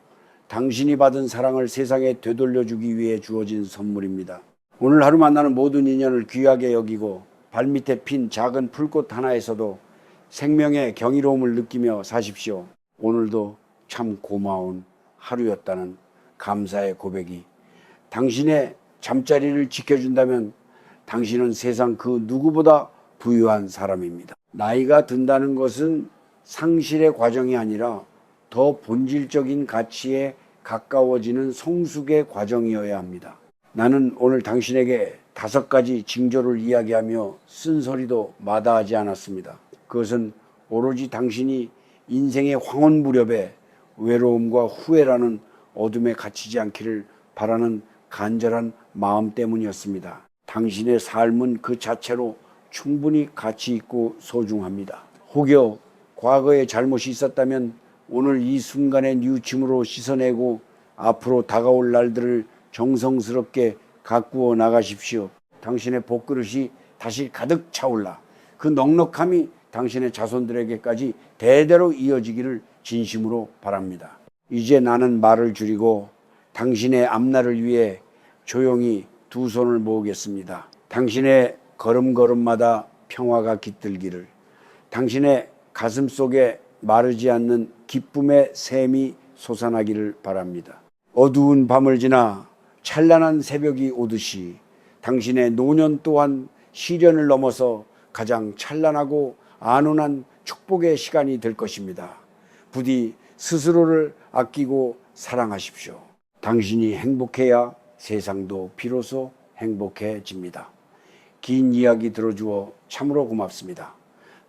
당신이 받은 사랑을 세상에 되돌려주기 위해 주어진 선물입니다. 오늘 하루 만나는 모든 인연을 귀하게 여기고 발밑에 핀 작은 풀꽃 하나에서도 생명의 경이로움을 느끼며 사십시오. 오늘도 참 고마운 하루였다는 감사의 고백이 당신의 잠자리를 지켜준다면 당신은 세상 그 누구보다 부유한 사람입니다. 나이가 든다는 것은 상실의 과정이 아니라 더 본질적인 가치에 가까워지는 성숙의 과정이어야 합니다. 나는 오늘 당신에게 5가지 징조를 이야기하며 쓴소리도 마다하지 않았습니다. 그것은 오로지 당신이 인생의 황혼 무렵에 외로움과 후회라는 어둠에 갇히지 않기를 바라는 간절한 마음 때문이었습니다. 당신의 삶은 그 자체로 충분히 가치 있고 소중합니다. 혹여 과거에 잘못이 있었다면 오늘 이 순간의 뉘우침으로 씻어내고 앞으로 다가올 날들을 정성스럽게 가꾸어 나가십시오. 당신의 복그릇이 다시 가득 차올라 그 넉넉함이 당신의 자손들에게까지 대대로 이어지기를 진심으로 바랍니다. 이제 나는 말을 줄이고 당신의 앞날을 위해 조용히 두 손을 모으겠습니다. 당신의 걸음걸음마다 평화가 깃들기를, 당신의 가슴 속에 마르지 않는 기쁨의 샘이 솟아나기를 바랍니다. 어두운 밤을 지나 찬란한 새벽이 오듯이 당신의 노년 또한 시련을 넘어서 가장 찬란하고 안온한 축복의 시간이 될 것입니다. 부디 스스로를 아끼고 사랑하십시오. 당신이 행복해야 세상도 비로소 행복해집니다. 긴 이야기 들어주어 참으로 고맙습니다.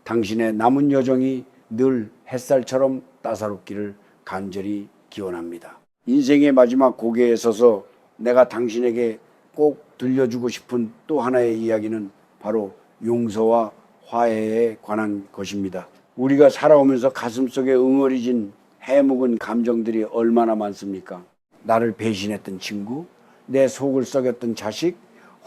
당신의 남은 여정이 늘 햇살처럼 따사롭기를 간절히 기원합니다. 인생의 마지막 고개에 서서 내가 당신에게 꼭 들려주고 싶은 또 하나의 이야기는 바로 용서와 화해에 관한 것입니다. 우리가 살아오면서 가슴속에 응어리진 해묵은 감정들이 얼마나 많습니까? 나를 배신했던 친구, 내 속을 썩였던 자식,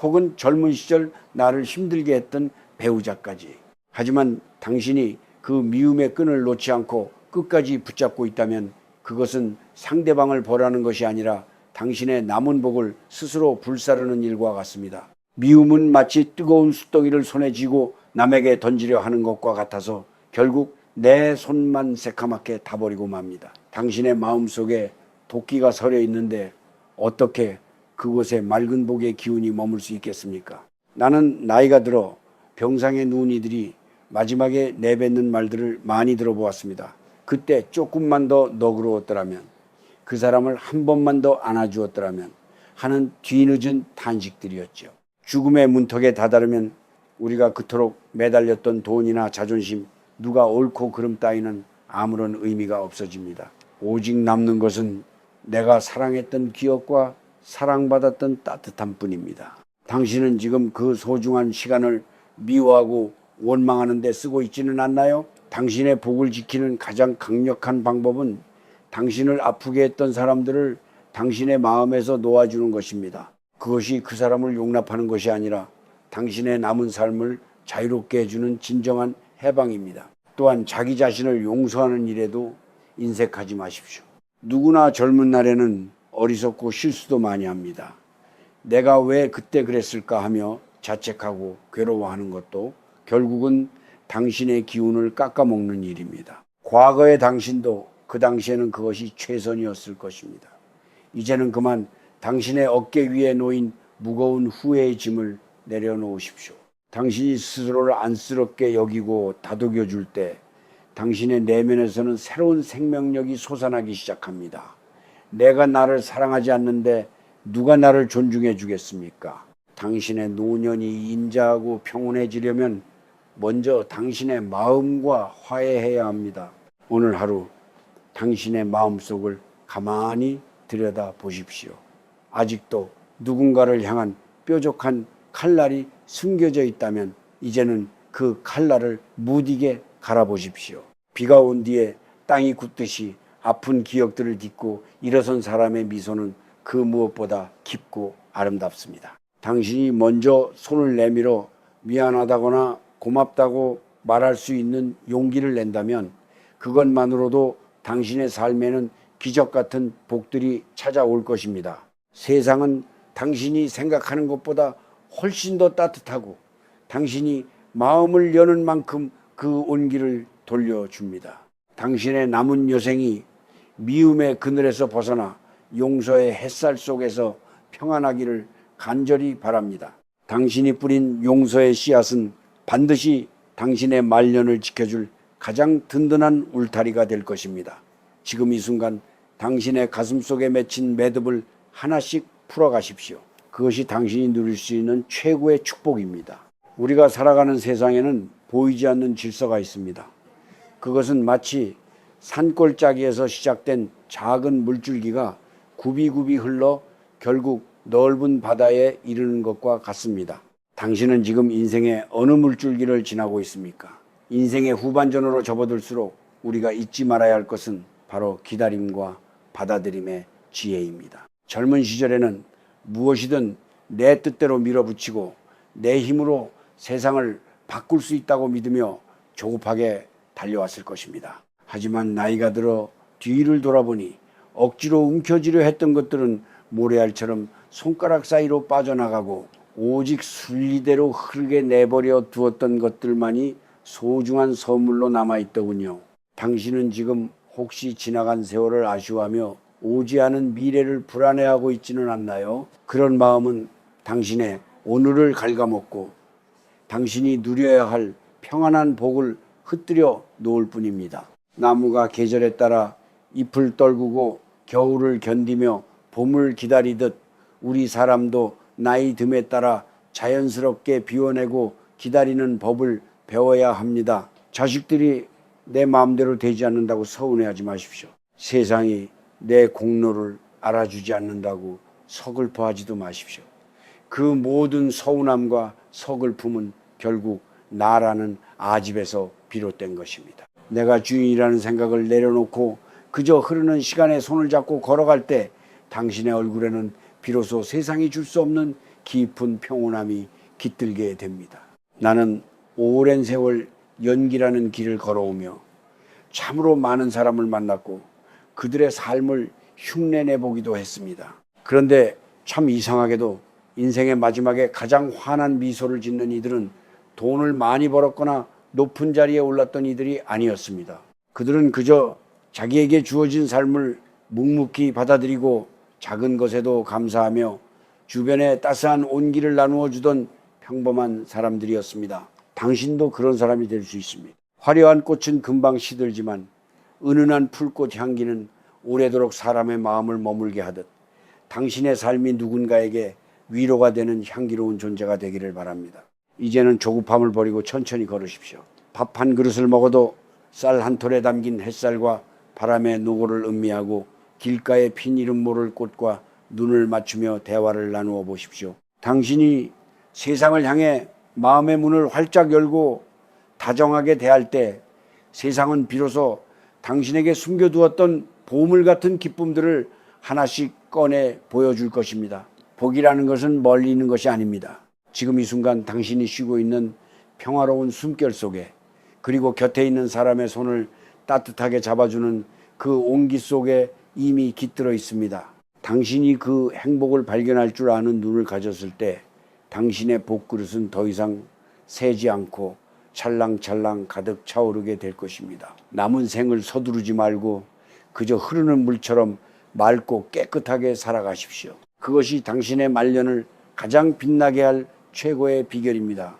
혹은 젊은 시절 나를 힘들게 했던 배우자까지. 하지만 당신이 그 미움의 끈을 놓지 않고 끝까지 붙잡고 있다면 그것은 상대방을 벌하는 것이 아니라 당신의 남은 복을 스스로 불사르는 일과 같습니다. 미움은 마치 뜨거운 숯덩이를 손에 쥐고 남에게 던지려 하는 것과 같아서 결국 내 손만 새카맣게 타버리고 맙니다. 당신의 마음속에 도끼가 서려 있는데 어떻게 그곳에 맑은 복의 기운이 머물 수 있겠습니까? 나는 나이가 들어 병상에 누운 이들이 마지막에 내뱉는 말들을 많이 들어보았습니다. 그때 조금만 더 너그러웠더라면, 그 사람을 한 번만 더 안아주었더라면 하는 뒤늦은 탄식들이었죠. 죽음의 문턱에 다다르면 우리가 그토록 매달렸던 돈이나 자존심, 누가 옳고 그름 따위는 아무런 의미가 없어집니다. 오직 남는 것은 내가 사랑했던 기억과 사랑받았던 따뜻함 뿐입니다. 당신은 지금 그 소중한 시간을 미워하고 원망하는 데 쓰고 있지는 않나요? 당신의 복을 지키는 가장 강력한 방법은 당신을 아프게 했던 사람들을 당신의 마음에서 놓아주는 것입니다. 그것이 그 사람을 용납하는 것이 아니라 당신의 남은 삶을 자유롭게 해주는 진정한 해방입니다. 또한 자기 자신을 용서하는 일에도 인색하지 마십시오. 누구나 젊은 날에는 어리석고 실수도 많이 합니다. 내가 왜 그때 그랬을까 하며 자책하고 괴로워하는 것도 결국은 당신의 기운을 깎아먹는 일입니다. 과거의 당신도 그 당시에는 그것이 최선이었을 것입니다. 이제는 그만 당신의 어깨 위에 놓인 무거운 후회의 짐을 내려놓으십시오. 당신이 스스로를 안쓰럽게 여기고 다독여 줄 때 당신의 내면에서는 새로운 생명력이 솟아나기 시작합니다. 내가 나를 사랑하지 않는데 누가 나를 존중해 주겠습니까? 당신의 노년이 인자하고 평온해지려면 먼저 당신의 마음과 화해해야 합니다. 오늘 하루 당신의 마음속을 가만히 들여다 보십시오. 아직도 누군가를 향한 뾰족한 칼날이 숨겨져 있다면 이제는 그 칼날을 무디게 갈아보십시오. 비가 온 뒤에 땅이 굳듯이 아픈 기억들을 딛고 일어선 사람의 미소는 그 무엇보다 깊고 아름답습니다. 당신이 먼저 손을 내밀어 미안하다거나 고맙다고 말할 수 있는 용기를 낸다면 그것만으로도 당신의 삶에는 기적 같은 복들이 찾아올 것입니다. 세상은 당신이 생각하는 것보다 훨씬 더 따뜻하고 당신이 마음을 여는 만큼 그 온기를 돌려줍니다. 당신의 남은 여생이 미움의 그늘에서 벗어나 용서의 햇살 속에서 평안하기를 간절히 바랍니다. 당신이 뿌린 용서의 씨앗은 반드시 당신의 말년을 지켜줄 가장 든든한 울타리가 될 것입니다. 지금 이 순간 당신의 가슴 속에 맺힌 매듭을 하나씩 풀어가십시오. 그것이 당신이 누릴 수 있는 최고의 축복입니다. 우리가 살아가는 세상에는 보이지 않는 질서가 있습니다. 그것은 마치 산골짜기에서 시작된 작은 물줄기가 굽이굽이 흘러 결국 넓은 바다에 이르는 것과 같습니다. 당신은 지금 인생의 어느 물줄기를 지나고 있습니까? 인생의 후반전으로 접어들수록 우리가 잊지 말아야 할 것은 바로 기다림과 받아들임의 지혜입니다. 젊은 시절에는 무엇이든 내 뜻대로 밀어붙이고 내 힘으로 세상을 바꿀 수 있다고 믿으며 조급하게 달려왔을 것입니다. 하지만 나이가 들어 뒤를 돌아보니 억지로 움켜쥐려 했던 것들은 모래알처럼 손가락 사이로 빠져나가고 오직 순리대로 흐르게 내버려 두었던 것들만이 소중한 선물로 남아있더군요. 당신은 지금 혹시 지나간 세월을 아쉬워하며 오지 않은 미래를 불안해하고 있지는 않나요? 그런 마음은 당신의 오늘을 갉아먹고 당신이 누려야 할 평안한 복을 흩뜨려 놓을 뿐입니다. 나무가 계절에 따라 잎을 떨구고 겨울을 견디며 봄을 기다리듯 우리 사람도 나이 듦에 따라 자연스럽게 비워내고 기다리는 법을 배워야 합니다. 자식들이 내 마음대로 되지 않는다고 서운해하지 마십시오. 세상이 내 공로를 알아주지 않는다고 서글퍼하지도 마십시오. 그 모든 서운함과 서글픔은 결국 나라는 아집에서 비롯된 것입니다. 내가 주인이라는 생각을 내려놓고 그저 흐르는 시간에 손을 잡고 걸어갈 때 당신의 얼굴에는 비로소 세상이 줄 수 없는 깊은 평온함이 깃들게 됩니다. 나는 오랜 세월 연기라는 길을 걸어오며 참으로 많은 사람을 만났고 그들의 삶을 흉내내보기도 했습니다. 그런데 참 이상하게도 인생의 마지막에 가장 환한 미소를 짓는 이들은 돈을 많이 벌었거나 높은 자리에 올랐던 이들이 아니었습니다. 그들은 그저 자기에게 주어진 삶을 묵묵히 받아들이고 작은 것에도 감사하며 주변에 따스한 온기를 나누어 주던 평범한 사람들이었습니다. 당신도 그런 사람이 될 수 있습니다. 화려한 꽃은 금방 시들지만 은은한 풀꽃 향기는 오래도록 사람의 마음을 머물게 하듯 당신의 삶이 누군가에게 위로가 되는 향기로운 존재가 되기를 바랍니다. 이제는 조급함을 버리고 천천히 걸으십시오. 밥 한 그릇을 먹어도 쌀 한 톨에 담긴 햇살과 바람의 노고를 음미하고 길가에 핀 이름 모를 꽃과 눈을 맞추며 대화를 나누어 보십시오. 당신이 세상을 향해 마음의 문을 활짝 열고 다정하게 대할 때 세상은 비로소 당신에게 숨겨두었던 보물 같은 기쁨들을 하나씩 꺼내 보여줄 것입니다. 복이라는 것은 멀리 있는 것이 아닙니다. 지금 이 순간 당신이 쉬고 있는 평화로운 숨결 속에 그리고 곁에 있는 사람의 손을 따뜻하게 잡아주는 그 온기 속에 이미 깃들어 있습니다. 당신이 그 행복을 발견할 줄 아는 눈을 가졌을 때 당신의 복그릇은 더 이상 새지 않고 찰랑찰랑 가득 차오르게 될 것입니다. 남은 생을 서두르지 말고 그저 흐르는 물처럼 맑고 깨끗하게 살아가십시오. 그것이 당신의 말년을 가장 빛나게 할 최고의 비결입니다.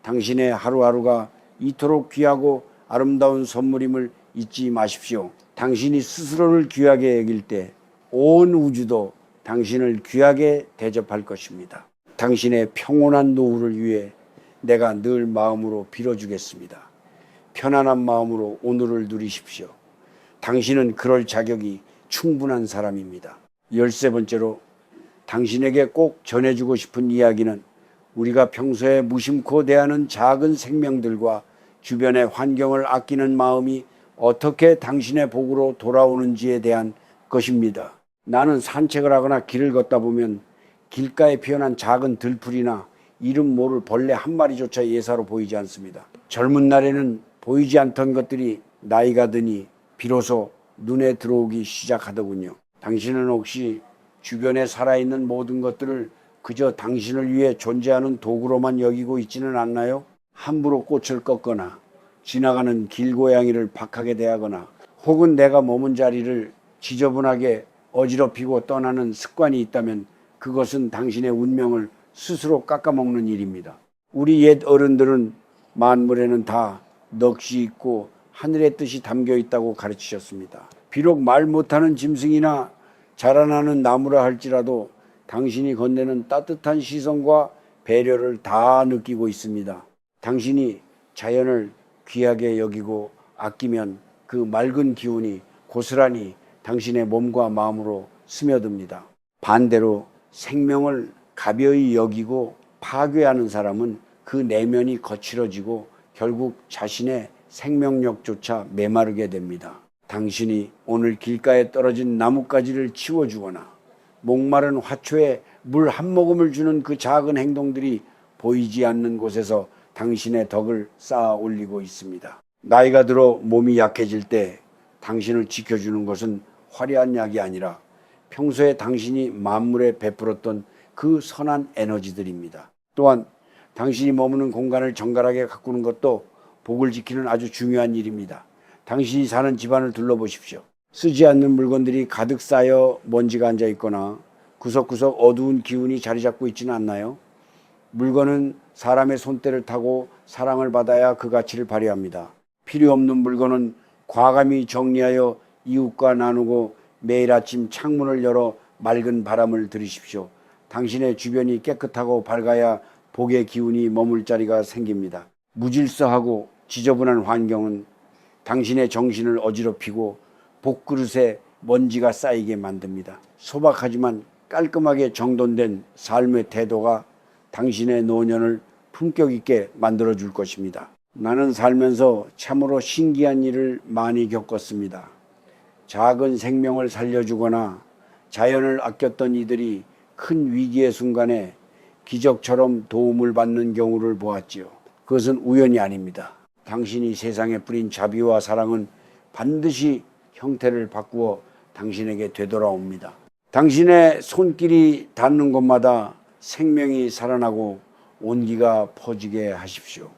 당신의 하루하루가 이토록 귀하고 아름다운 선물임을 잊지 마십시오. 당신이 스스로를 귀하게 여길 때 온 우주도 당신을 귀하게 대접할 것입니다. 당신의 평온한 노후를 위해 내가 늘 마음으로 빌어주겠습니다. 편안한 마음으로 오늘을 누리십시오. 당신은 그럴 자격이 충분한 사람입니다. 13번째로 당신에게 꼭 전해주고 싶은 이야기는 우리가 평소에 무심코 대하는 작은 생명들과 주변의 환경을 아끼는 마음이 어떻게 당신의 복으로 돌아오는지에 대한 것입니다. 나는 산책을 하거나 길을 걷다 보면 길가에 피어난 작은 들풀이나 이름 모를 벌레 한 마리조차 예사로 보이지 않습니다. 젊은 날에는 보이지 않던 것들이 나이가 드니 비로소 눈에 들어오기 시작하더군요. 당신은 혹시 주변에 살아있는 모든 것들을 그저 당신을 위해 존재하는 도구로만 여기고 있지는 않나요? 함부로 꽃을 꺾거나 지나가는 길고양이를 박하게 대하거나 혹은 내가 머문 자리를 지저분하게 어지럽히고 떠나는 습관이 있다면 그것은 당신의 운명을 스스로 깎아먹는 일입니다. 우리 옛 어른들은 만물에는 다 넋이 있고 하늘의 뜻이 담겨 있다고 가르치셨습니다. 비록 말 못하는 짐승이나 자라나는 나무라 할지라도 당신이 건네는 따뜻한 시선과 배려를 다 느끼고 있습니다. 당신이 자연을 귀하게 여기고 아끼면 그 맑은 기운이 고스란히 당신의 몸과 마음으로 스며듭니다. 반대로 생명을 가벼이 여기고 파괴하는 사람은 그 내면이 거칠어지고 결국 자신의 생명력조차 메마르게 됩니다. 당신이 오늘 길가에 떨어진 나뭇가지를 치워주거나 목마른 화초에 물 한 모금을 주는 그 작은 행동들이 보이지 않는 곳에서 당신의 덕을 쌓아 올리고 있습니다. 나이가 들어 몸이 약해질 때 당신을 지켜주는 것은 화려한 약이 아니라 평소에 당신이 만물에 베풀었던 그 선한 에너지들입니다. 또한 당신이 머무는 공간을 정갈하게 가꾸는 것도 복을 지키는 아주 중요한 일입니다. 당신이 사는 집안을 둘러보십시오. 쓰지 않는 물건들이 가득 쌓여 먼지가 앉아 있거나 구석구석 어두운 기운이 자리 잡고 있지는 않나요? 물건은 사람의 손때를 타고 사랑을 받아야 그 가치를 발휘합니다. 필요 없는 물건은 과감히 정리하여 이웃과 나누고 매일 아침 창문을 열어 맑은 바람을 들이십시오. 당신의 주변이 깨끗하고 밝아야 복의 기운이 머물 자리가 생깁니다. 무질서하고 지저분한 환경은 당신의 정신을 어지럽히고 복그릇에 먼지가 쌓이게 만듭니다. 소박하지만 깔끔하게 정돈된 삶의 태도가 당신의 노년을 품격 있게 만들어줄 것입니다. 나는 살면서 참으로 신기한 일을 많이 겪었습니다. 작은 생명을 살려주거나 자연을 아꼈던 이들이 큰 위기의 순간에 기적처럼 도움을 받는 경우를 보았지요. 그것은 우연이 아닙니다. 당신이 세상에 뿌린 자비와 사랑은 반드시 형태를 바꾸어 당신에게 되돌아옵니다. 당신의 손길이 닿는 곳마다 생명이 살아나고 온기가 퍼지게 하십시오.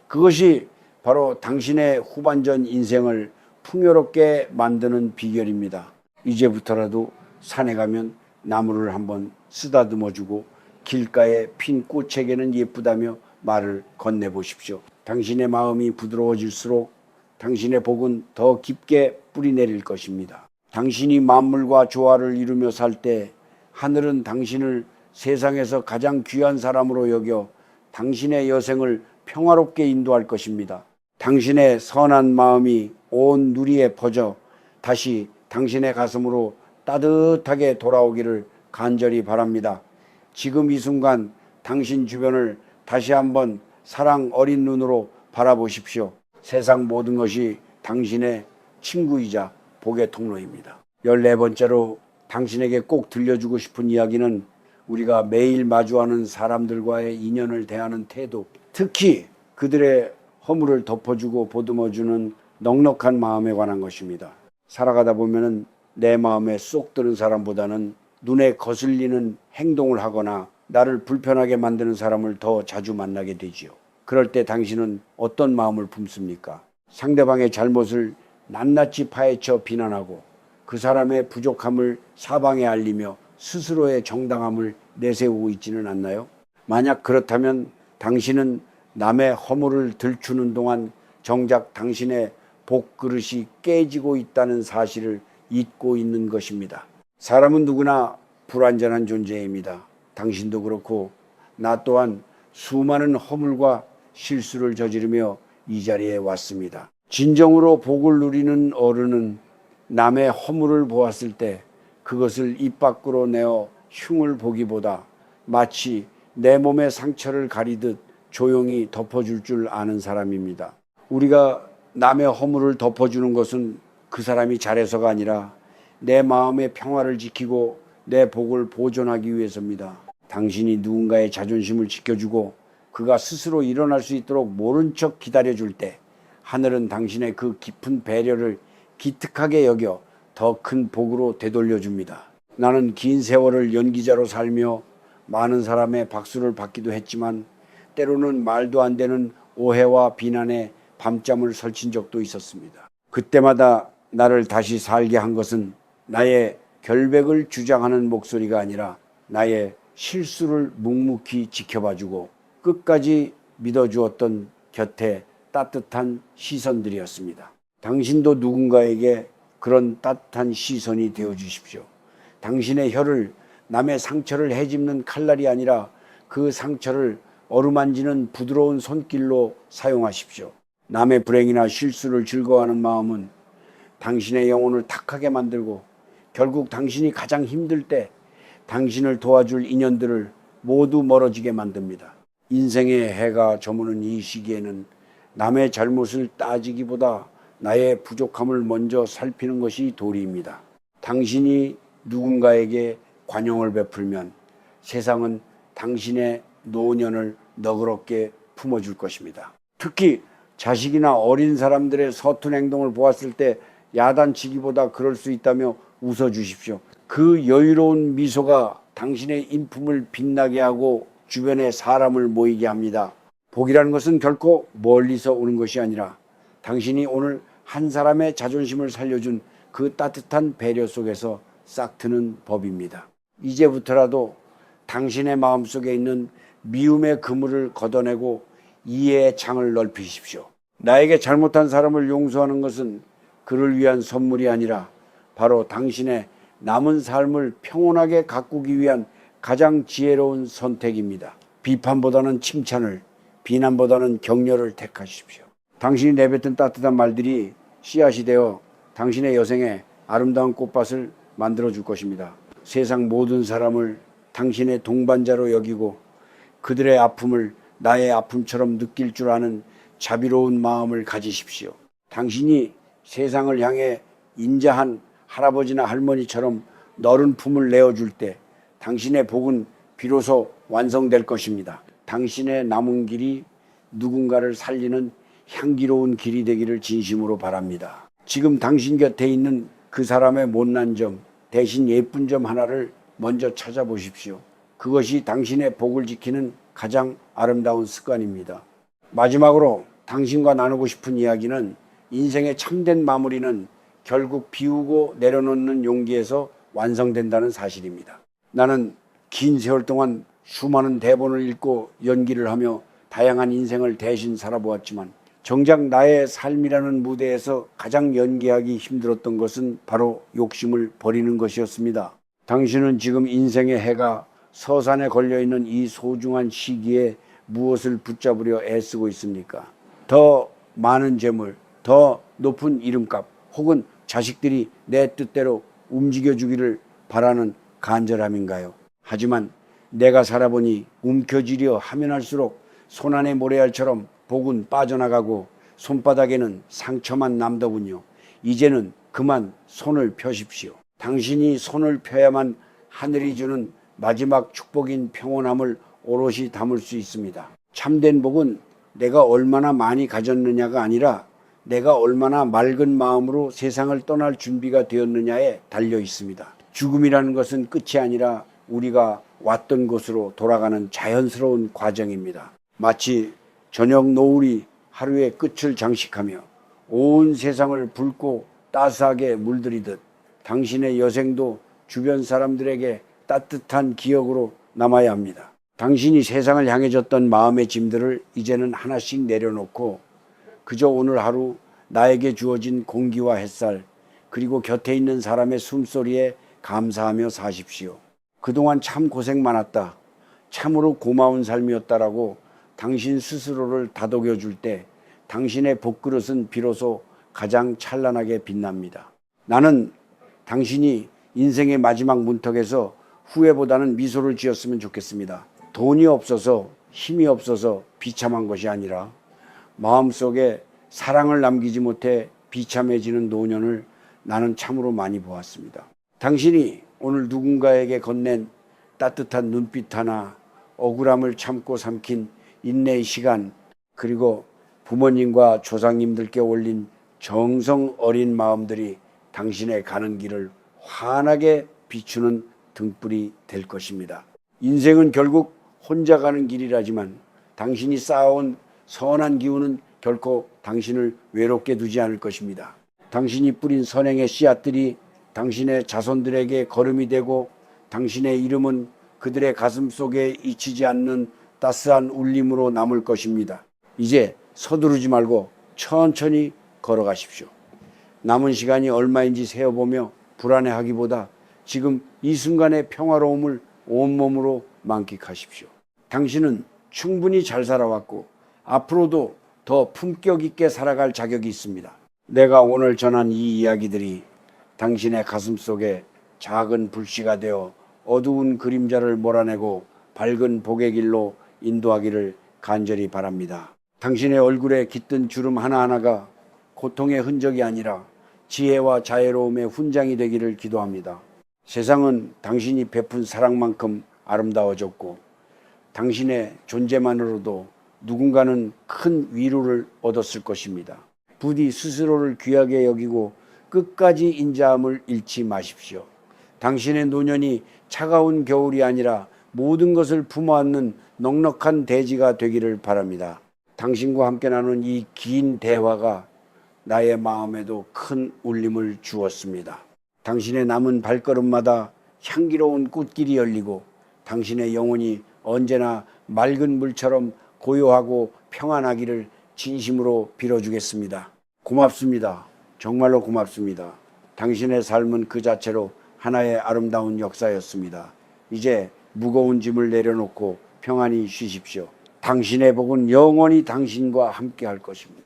그것이 바로 당신의 후반전 인생을 풍요롭게 만드는 비결입니다. 이제부터라도 산에 가면 나무를 한번 쓰다듬어주고 길가에 핀 꽃에게는 예쁘다며 말을 건네보십시오. 당신의 마음이 부드러워질수록 당신의 복은 더 깊게 뿌리내릴 것입니다. 당신이 만물과 조화를 이루며 살 때 하늘은 당신을 세상에서 가장 귀한 사람으로 여겨 당신의 여생을 평화롭게 인도할 것입니다. 당신의 선한 마음이 온 누리에 퍼져 다시 당신의 가슴으로 따뜻하게 돌아오기를 간절히 바랍니다. 지금 이 순간 당신 주변을 다시 한번 사랑 어린 눈으로 바라보십시오. 세상 모든 것이 당신의 친구이자 복의 통로입니다. 14번째로 당신에게 꼭 들려주고 싶은 이야기는 우리가 매일 마주하는 사람들과의 인연을 대하는 태도, 특히 그들의 허물을 덮어주고 보듬어주는 넉넉한 마음에 관한 것입니다. 살아가다 보면은 내 마음에 쏙 드는 사람보다는 눈에 거슬리는 행동을 하거나 나를 불편하게 만드는 사람을 더 자주 만나게 되지요. 그럴 때 당신은 어떤 마음을 품습니까? 상대방의 잘못을 낱낱이 파헤쳐 비난하고 그 사람의 부족함을 사방에 알리며 스스로의 정당함을 내세우고 있지는 않나요? 만약 그렇다면 당신은 남의 허물을 들추는 동안 정작 당신의 복그릇이 깨지고 있다는 사실을 잊고 있는 것입니다. 사람은 누구나 불완전한 존재입니다. 당신도 그렇고 나 또한 수많은 허물과 실수를 저지르며 이 자리에 왔습니다. 진정으로 복을 누리는 어른은 남의 허물을 보았을 때 그것을 입 밖으로 내어 흉을 보기보다 마치 내 몸의 상처를 가리듯 조용히 덮어줄 줄 아는 사람입니다. 우리가 남의 허물을 덮어주는 것은 그 사람이 잘해서가 아니라 내 마음의 평화를 지키고 내 복을 보존하기 위해서입니다. 당신이 누군가의 자존심을 지켜주고 그가 스스로 일어날 수 있도록 모른 척 기다려줄 때 하늘은 당신의 그 깊은 배려를 기특하게 여겨 더 큰 복으로 되돌려줍니다. 나는 긴 세월을 연기자로 살며 많은 사람의 박수를 받기도 했지만 때로는 말도 안 되는 오해와 비난에 밤잠을 설친 적도 있었습니다. 그때마다 나를 다시 살게 한 것은 나의 결백을 주장하는 목소리가 아니라 나의 실수를 묵묵히 지켜봐주고 끝까지 믿어주었던 곁에 따뜻한 시선들이었습니다. 당신도 누군가에게 그런 따뜻한 시선이 되어주십시오. 당신의 혀를 남의 상처를 헤집는 칼날이 아니라 그 상처를 어루만지는 부드러운 손길로 사용하십시오. 남의 불행이나 실수를 즐거워하는 마음은 당신의 영혼을 탁하게 만들고 결국 당신이 가장 힘들 때 당신을 도와줄 인연들을 모두 멀어지게 만듭니다. 인생의 해가 저무는 이 시기에는 남의 잘못을 따지기보다 나의 부족함을 먼저 살피는 것이 도리입니다. 당신이 누군가에게 관용을 베풀면 세상은 당신의 노년을 너그럽게 품어줄 것입니다. 특히 자식이나 어린 사람들의 서툰 행동을 보았을 때 야단치기보다 그럴 수 있다며 웃어주십시오. 그 여유로운 미소가 당신의 인품을 빛나게 하고 주변에 사람을 모이게 합니다. 복이라는 것은 결코 멀리서 오는 것이 아니라 당신이 오늘 한 사람의 자존심을 살려준 그 따뜻한 배려 속에서 싹 트는 법입니다. 이제부터라도 당신의 마음속에 있는 미움의 그물을 걷어내고 이해의 창을 넓히십시오. 나에게 잘못한 사람을 용서하는 것은 그를 위한 선물이 아니라 바로 당신의 남은 삶을 평온하게 가꾸기 위한 가장 지혜로운 선택입니다. 비판보다는 칭찬을, 비난보다는 격려를 택하십시오. 당신이 내뱉은 따뜻한 말들이 씨앗이 되어 당신의 여생에 아름다운 꽃밭을 만들어줄 것입니다. 세상 모든 사람을 당신의 동반자로 여기고 그들의 아픔을 나의 아픔처럼 느낄 줄 아는 자비로운 마음을 가지십시오. 당신이 세상을 향해 인자한 할아버지나 할머니처럼 너른 품을 내어줄 때 당신의 복은 비로소 완성될 것입니다. 당신의 남은 길이 누군가를 살리는 향기로운 길이 되기를 진심으로 바랍니다. 지금 당신 곁에 있는 그 사람의 못난 점 대신 예쁜 점 하나를 먼저 찾아보십시오. 그것이 당신의 복을 지키는 가장 아름다운 습관입니다. 마지막으로 당신과 나누고 싶은 이야기는 인생의 참된 마무리는 결국 비우고 내려놓는 용기에서 완성된다는 사실입니다. 나는 긴 세월 동안 수많은 대본을 읽고 연기를 하며 다양한 인생을 대신 살아보았지만 정작 나의 삶이라는 무대에서 가장 연기하기 힘들었던 것은 바로 욕심을 버리는 것이었습니다. 당신은 지금 인생의 해가 서산에 걸려있는 이 소중한 시기에 무엇을 붙잡으려 애쓰고 있습니까? 더 많은 재물, 더 높은 이름값, 혹은 자식들이 내 뜻대로 움직여주기를 바라는 간절함인가요? 하지만 내가 살아보니 움켜쥐려 하면 할수록 손안의 모래알처럼 복은 빠져나가고 손바닥에는 상처만 남더군요. 이제는 그만 손을 펴십시오. 당신이 손을 펴야만 하늘이 주는 마지막 축복인 평온함을 오롯이 담을 수 있습니다. 참된 복은 내가 얼마나 많이 가졌느냐가 아니라 내가 얼마나 맑은 마음으로 세상을 떠날 준비가 되었느냐에 달려 있습니다. 죽음이라는 것은 끝이 아니라 우리가 왔던 곳으로 돌아가는 자연스러운 과정입니다. 마치 저녁 노을이 하루의 끝을 장식하며 온 세상을 붉고 따스하게 물들이듯 당신의 여생도 주변 사람들에게 따뜻한 기억으로 남아야 합니다. 당신이 세상을 향해 졌던 마음의 짐들을 이제는 하나씩 내려놓고 그저 오늘 하루 나에게 주어진 공기와 햇살 그리고 곁에 있는 사람의 숨소리에 감사하며 사십시오. 그동안 참 고생 많았다. 참으로 고마운 삶이었다라고 당신 스스로를 다독여 줄 때 당신의 복그릇은 비로소 가장 찬란하게 빛납니다. 나는 당신이 인생의 마지막 문턱에서 후회보다는 미소를 지었으면 좋겠습니다. 돈이 없어서 힘이 없어서 비참한 것이 아니라 마음속에 사랑을 남기지 못해 비참해지는 노년을 나는 참으로 많이 보았습니다. 당신이 오늘 누군가에게 건넨 따뜻한 눈빛 하나, 억울함을 참고 삼킨 인내의 시간, 그리고 부모님과 조상님들께 올린 정성 어린 마음들이 당신의 가는 길을 환하게 비추는 등불이 될 것입니다. 인생은 결국 혼자 가는 길이라지만 당신이 쌓아온 선한 기운은 결코 당신을 외롭게 두지 않을 것입니다. 당신이 뿌린 선행의 씨앗들이 당신의 자손들에게 걸음이 되고 당신의 이름은 그들의 가슴 속에 잊히지 않는 따스한 울림으로 남을 것입니다. 이제 서두르지 말고 천천히 걸어가십시오. 남은 시간이 얼마인지 세어보며 불안해하기보다 지금 이 순간의 평화로움을 온몸으로 만끽하십시오. 당신은 충분히 잘 살아왔고 앞으로도 더 품격 있게 살아갈 자격이 있습니다. 내가 오늘 전한 이 이야기들이 당신의 가슴 속에 작은 불씨가 되어 어두운 그림자를 몰아내고 밝은 복의 길로 인도하기를 간절히 바랍니다. 당신의 얼굴에 깃든 주름 하나하나가 고통의 흔적이 아니라 지혜와 자애로움의 훈장이 되기를 기도합니다. 세상은 당신이 베푼 사랑만큼 아름다워졌고 당신의 존재만으로도 누군가는 큰 위로를 얻었을 것입니다. 부디 스스로를 귀하게 여기고 끝까지 인자함을 잃지 마십시오. 당신의 노년이 차가운 겨울이 아니라 모든 것을 품어안는 넉넉한 대지가 되기를 바랍니다. 당신과 함께 나눈 이 긴 대화가 나의 마음에도 큰 울림을 주었습니다. 당신의 남은 발걸음마다 향기로운 꽃길이 열리고 당신의 영혼이 언제나 맑은 물처럼 고요하고 평안하기를 진심으로 빌어주겠습니다. 고맙습니다. 정말로 고맙습니다. 당신의 삶은 그 자체로 하나의 아름다운 역사였습니다. 이제 무거운 짐을 내려놓고 평안히 쉬십시오. 당신의 복은 영원히 당신과 함께 할 것입니다.